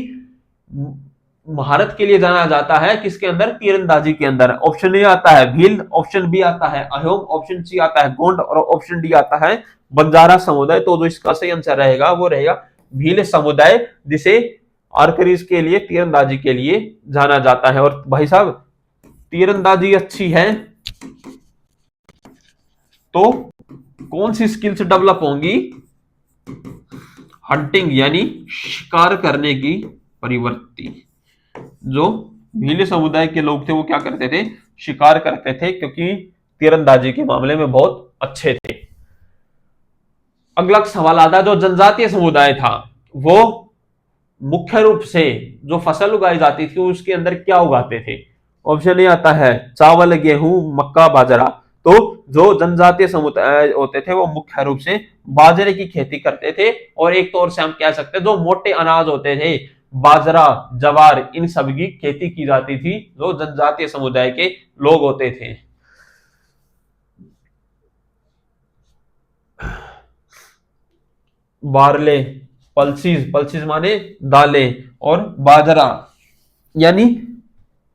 S1: महारत के लिए जाना जाता है? किसके अंदर? तीरंदाजी के अंदर। ऑप्शन ए आता है भील, ऑप्शन बी आता है अहोम, ऑप्शन सी आता है गोंड, और ऑप्शन डी आता है बंजारा समुदाय। तो जो इसका सही आंसर रहेगा वो रहेगा भील समुदाय, जिसे आर्करीज के लिए, तीरंदाजी के लिए जाना जाता है। और भाई साहब तीरंदाजी अच्छी है तो कौन सी स्किल्स डेवलप होंगी? हंटिंग यानी शिकार करने की प्रवृत्ति। जो भील समुदाय के लोग थे वो क्या करते थे? शिकार करते थे, क्योंकि तीरंदाजी के मामले में बहुत अच्छे थे। अगला सवाल आता है, जो जनजातीय समुदाय था वो मुख्य रूप से जो फसल उगाई जाती थी उसके अंदर क्या उगाते थे? ऑप्शन ए आता है चावल, गेहूं, मक्का, बाजरा। तो जो जनजातीय समुदाय होते थे वो मुख्य रूप से बाजरे की खेती करते थे, और एक तौर से हम कह सकते हैं जो मोटे अनाज होते थे, बाजरा, जवार, इन सब की खेती की जाती थी जो जनजातीय समुदाय के लोग होते थे। बार्ले, पल्सीज, पल्सीज माने दालें, और बाजरा, यानी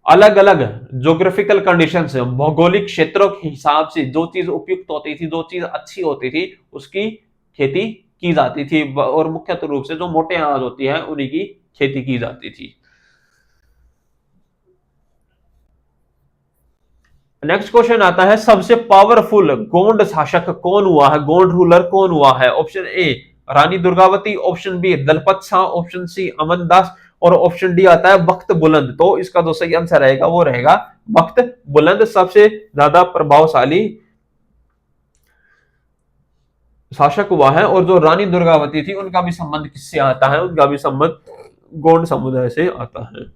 S1: अलग अलग ज्योग्राफिकल कंडीशंस, भौगोलिक क्षेत्रों के हिसाब से जो चीज उपयुक्त होती थी, जो चीज अच्छी होती थी, उसकी खेती की जाती थी, और मुख्य रूप से जो मोटे अनाज होती है उन्हीं की खेती की जाती थी। नेक्स्ट क्वेश्चन आता है सबसे पावरफुल गोंड शासक कौन हुआ है, गोंड रूलर कौन हुआ है। Option A Rani Durgavati, option B Dalpat Shah, option C Amandas, और ऑप्शन डी आता है बख्त बुलंद। तो इसका जो सही आंसर रहेगा वो रहेगा बख्त बुलंद, सबसे ज्यादा प्रभावशाली शासक हुआ है। और जो रानी दुर्गावती थी उनका भी संबंध किससे आता है, उनका भी संबंध गोंड समुदाय से आता है।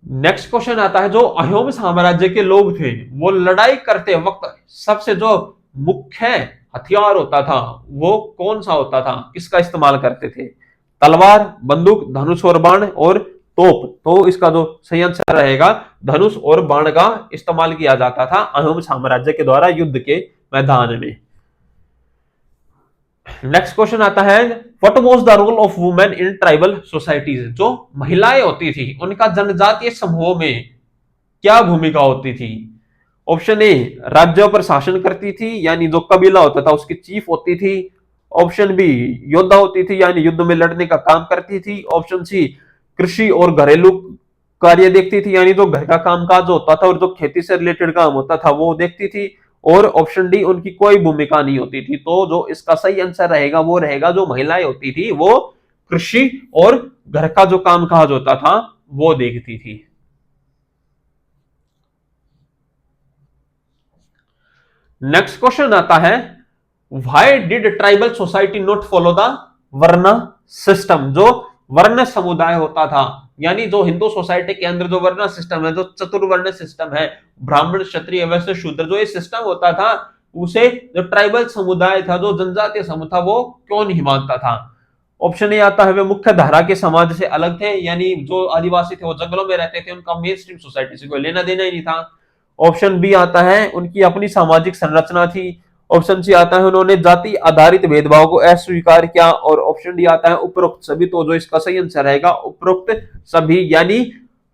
S1: नेक्स्ट क्वेश्चन आता है जो अहोम साम्राज्य के लोग थे वो लड़ाई करते वक्त सबसे जो मुख्य हथियार होता था वो कौन सा होता था, किसका इस्तेमाल करते थे। तलवार, बंदूक, धनुष और बाण, और तोप। तो इसका जो सही आंसर रहेगा धनुष और बाण का इस्तेमाल किया जाता था अहोम साम्राज्य के द्वारा युद्ध के मैदान में। नेक्स्ट क्वेश्चन आता है what was the role of women in tribal societies. जो महिलाएं होती थी उनका जनजातीय समूहों में क्या भूमिका होती थी। ऑप्शन ए राज्यों पर शासन करती थी, यानी जो कबीला होता था उसकी चीफ होती थी। ऑप्शन बी योद्धा होती थी, यानी युद्ध में लड़ने का काम करती थी। ऑप्शन सी कृषि और घरेलू कार्य देखती थी, यानी जो घर का कामकाज होता था और जो खेती से रिलेटेड काम होता था वो देखती थी। और ऑप्शन डी उनकी कोई भूमिका नहीं होती थी। तो जो इसका सही आंसर रहेगा वो रहेगा जो महिलाएं होती थी वो कृषि और घर का जो कामकाज होता था वो देखती थी। नेक्स्ट क्वेश्चन आता है why did tribal society not follow the वर्ण सिस्टम। जो वर्ण समुदाय होता था, यानी जो हिंदू सोसाइटी के अंदर जो वर्ण सिस्टम है, जो चतुर्वर्ण सिस्टम है, ब्राह्मण, क्षत्रिय, वैश्य, शूद्र, जो ये सिस्टम होता था उसे जो ट्राइबल समुदाय था, जो जनजातीय समूह था, वो क्यों नहीं मानता था। ऑप्शन ए आता है वे मुख्य धारा के समाज से अलग थे, यानी जो आदिवासी थे वो जंगलों में रहते थे, उनका मेन स्ट्रीम सोसाइटी से कोई लेना देना ही नहीं था। ऑप्शन बी आता है उनकी अपनी सामाजिक संरचना थी। ऑप्शन सी आता है उन्होंने जाति आधारित भेदभाव को अस्वीकार किया। और ऑप्शन डी आता है उपरोक्त सभी। तो जो इसका सही आंसर रहेगा उपरोक्त सभी, यानी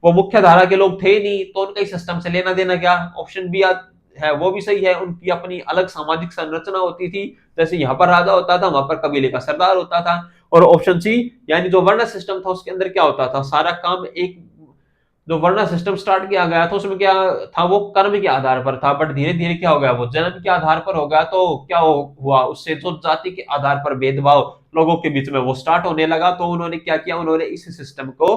S1: वो मुख्य धारा के लोग थे ही नहीं तो उनका सिस्टम से लेना देना क्या। ऑप्शन बी है वो भी सही है, उनकी अपनी अलग सामाजिक संरचना होती थी, जैसे यहाँ पर राजा होता था वहां पर कबीले का सरदार होता था। और ऑप्शन सी यानी जो वर्ण सिस्टम था उसके अंदर क्या होता था, सारा काम एक जो वर्ण सिस्टम स्टार्ट किया गया था उसमें क्या था, वो कर्म के आधार पर था, बट धीरे धीरे क्या हो गया वो जन्म के आधार पर हो गया। तो क्या हुआ उससे जो जाति के आधार पर भेदभाव लोगों के बीच में वो स्टार्ट होने लगा। तो उन्होंने क्या किया, उन्होंने इस सिस्टम को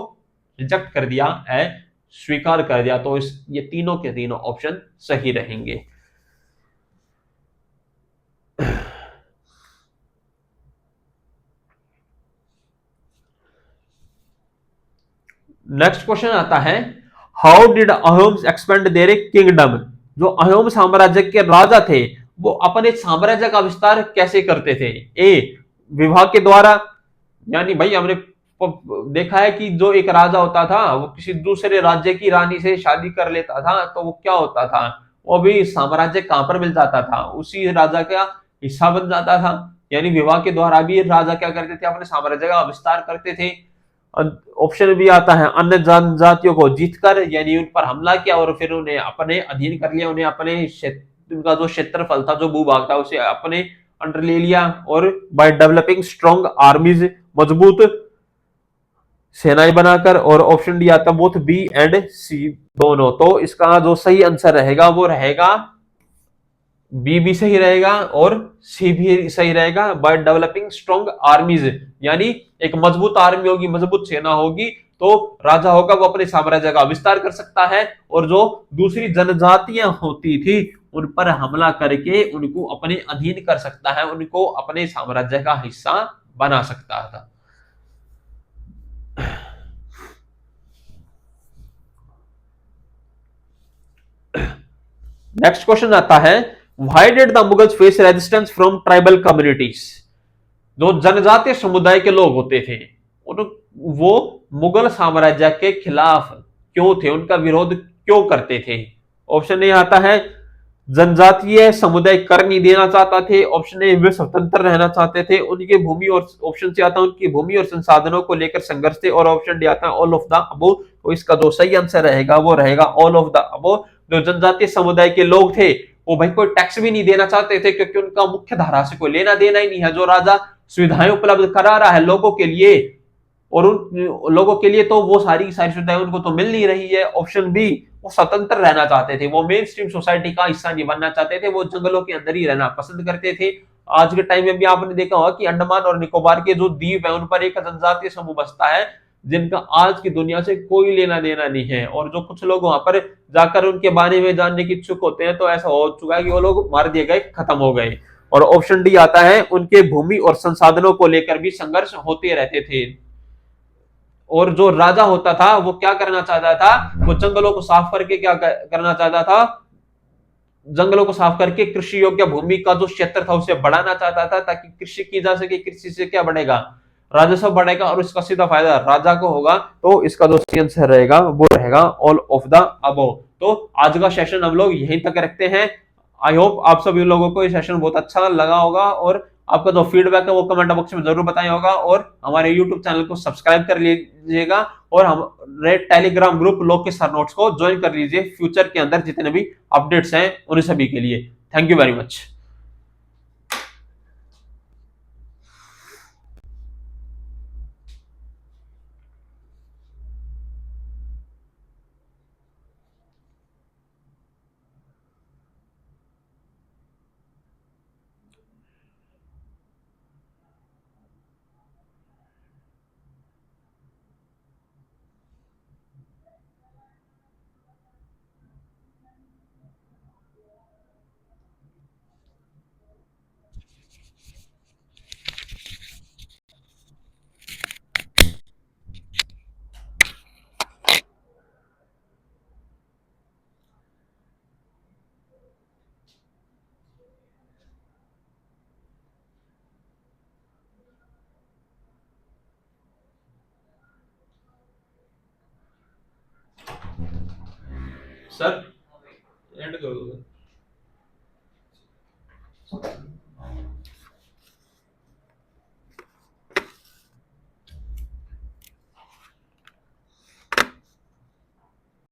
S1: रिजेक्ट कर दिया है, स्वीकार कर दिया। तो इस ये तीनों के तीनों ऑप्शन सही रहेंगे। नेक्स्ट क्वेश्चन आता है how did Ahoms expand there kingdom. जो अहोम साम्राज्य के राजा थे वो अपने साम्राज्य का विस्तार कैसे करते थे। ए विवाह के द्वारा, यानी भाई हमने देखा है कि जो एक राजा होता था वो किसी दूसरे राज्य की रानी से शादी कर लेता था, तो वो क्या होता था, वो भी साम्राज्य कहां पर मिल जाता था, उसी राजा का हिस्सा बन जाता था। यानी विवाह के द्वारा भी राजा क्या करते थे, अपने साम्राज्य का विस्तार करते थे। ऑप्शन भी आता है अन्य जनजातियों को जीतकर, यानी उन पर हमला किया और फिर उन्हें अपने अधीन कर लिया, उन्हें अपने उनका जो क्षेत्रफल था, जो भूभाग था, उसे अपने अंडर ले लिया। और बाय डेवलपिंग स्ट्रॉन्ग आर्मीज, मजबूत सेनाएं बनाकर। और ऑप्शन डी आता बोथ बी एंड सी दोनों। तो इसका जो सही आंसर रहेगा वो रहेगा बी भी सही रहेगा और सी भी सही रहेगा, बाय डेवलपिंग स्ट्रॉन्ग आर्मीज, यानी एक मजबूत आर्मी होगी, मजबूत सेना होगी तो राजा होगा वो अपने साम्राज्य का विस्तार कर सकता है, और जो दूसरी जनजातियां होती थी उन पर हमला करके उनको अपने अधीन कर सकता है, उनको अपने साम्राज्य का हिस्सा बना सकता था। नेक्स्ट क्वेश्चन आता है, why did the Mughals face resistance from tribal communities? जो जनजातीय समुदाय के लोग होते थे वो मुगल साम्राज्य के खिलाफ क्यों थे, उनका विरोध क्यों करते थे? ऑप्शन ए आता है, जनजातीय समुदाय कर नहीं देना चाहता थे। ऑप्शन ए, वे स्वतंत्र रहना चाहते थे। उनकी भूमि और ऑप्शन से आता है उनकी भूमि और संसाधनों को लेकर संघर्ष थे। और ऑप्शन डी आता है ऑल ऑफ द अबो। तो इसका जो सही आंसर रहेगा वो रहेगा ऑल ऑफ द अबो। जो जनजातीय समुदाय के लोग थे वो भाई कोई टैक्स भी नहीं देना चाहते थे, क्योंकि उनका मुख्य धारा से कोई लेना देना ही नहीं है। जो राजा सुविधाएं उपलब्ध करा रहा है लोगों के लिए, और उन लोगों के लिए तो वो सारी सारी सुविधाएं उनको तो मिल नहीं रही है। ऑप्शन बी, वो स्वतंत्र रहना चाहते थे, वो मेन स्ट्रीम सोसाइटी का हिस्सा नहीं बनना चाहते थे, वो जंगलों के अंदर ही रहना पसंद करते थे। आज के टाइम में भी आपने देखा होगा कि अंडमान और निकोबार के जो द्वीप है उन पर एक जनजातीय समूह बसता है जिनका आज की दुनिया से कोई लेना देना नहीं है। और जो कुछ लोग वहां पर जाकर उनके बारे में जानने की इच्छुक होते हैं तो ऐसा हो चुका है कि वो लोग मार दिए गए, खत्म हो गए। और ऑप्शन डी आता है, उनके भूमि और संसाधनों को लेकर भी संघर्ष होते रहते थे। और जो राजा होता था वो क्या करना चाहता था, वो जंगलों को साफ करके क्या करना चाहता था, जंगलों को साफ करके कृषि योग्य भूमि का जो क्षेत्र था उसे बढ़ाना चाहता था, ताकि कृषि की जा सके। कृषि से क्या बढ़ेगा, राजस्व बढ़ेगा, और इसका सीधा फायदा राजा को होगा। तो इसका जो सही आंसर रहेगा वो रहेगा ऑल ऑफ द अबव। तो आज का सेशन हम लोग यहीं तक रखते हैं। आई होप आप सभी लोगों को ये सेशन बहुत अच्छा लगा होगा, और आपका जो फीडबैक है वो कमेंट बॉक्स में जरूर बताया होगा। और हमारे यूट्यूब चैनल को सब्सक्राइब कर लीजिएगा, और हमारे टेलीग्राम ग्रुप लोग के सर नोट्स को ज्वाइन कर लीजिए फ्यूचर के अंदर जितने भी अपडेट्स हैं उन सभी के लिए। Thank you very much. Sir and कर दो सर।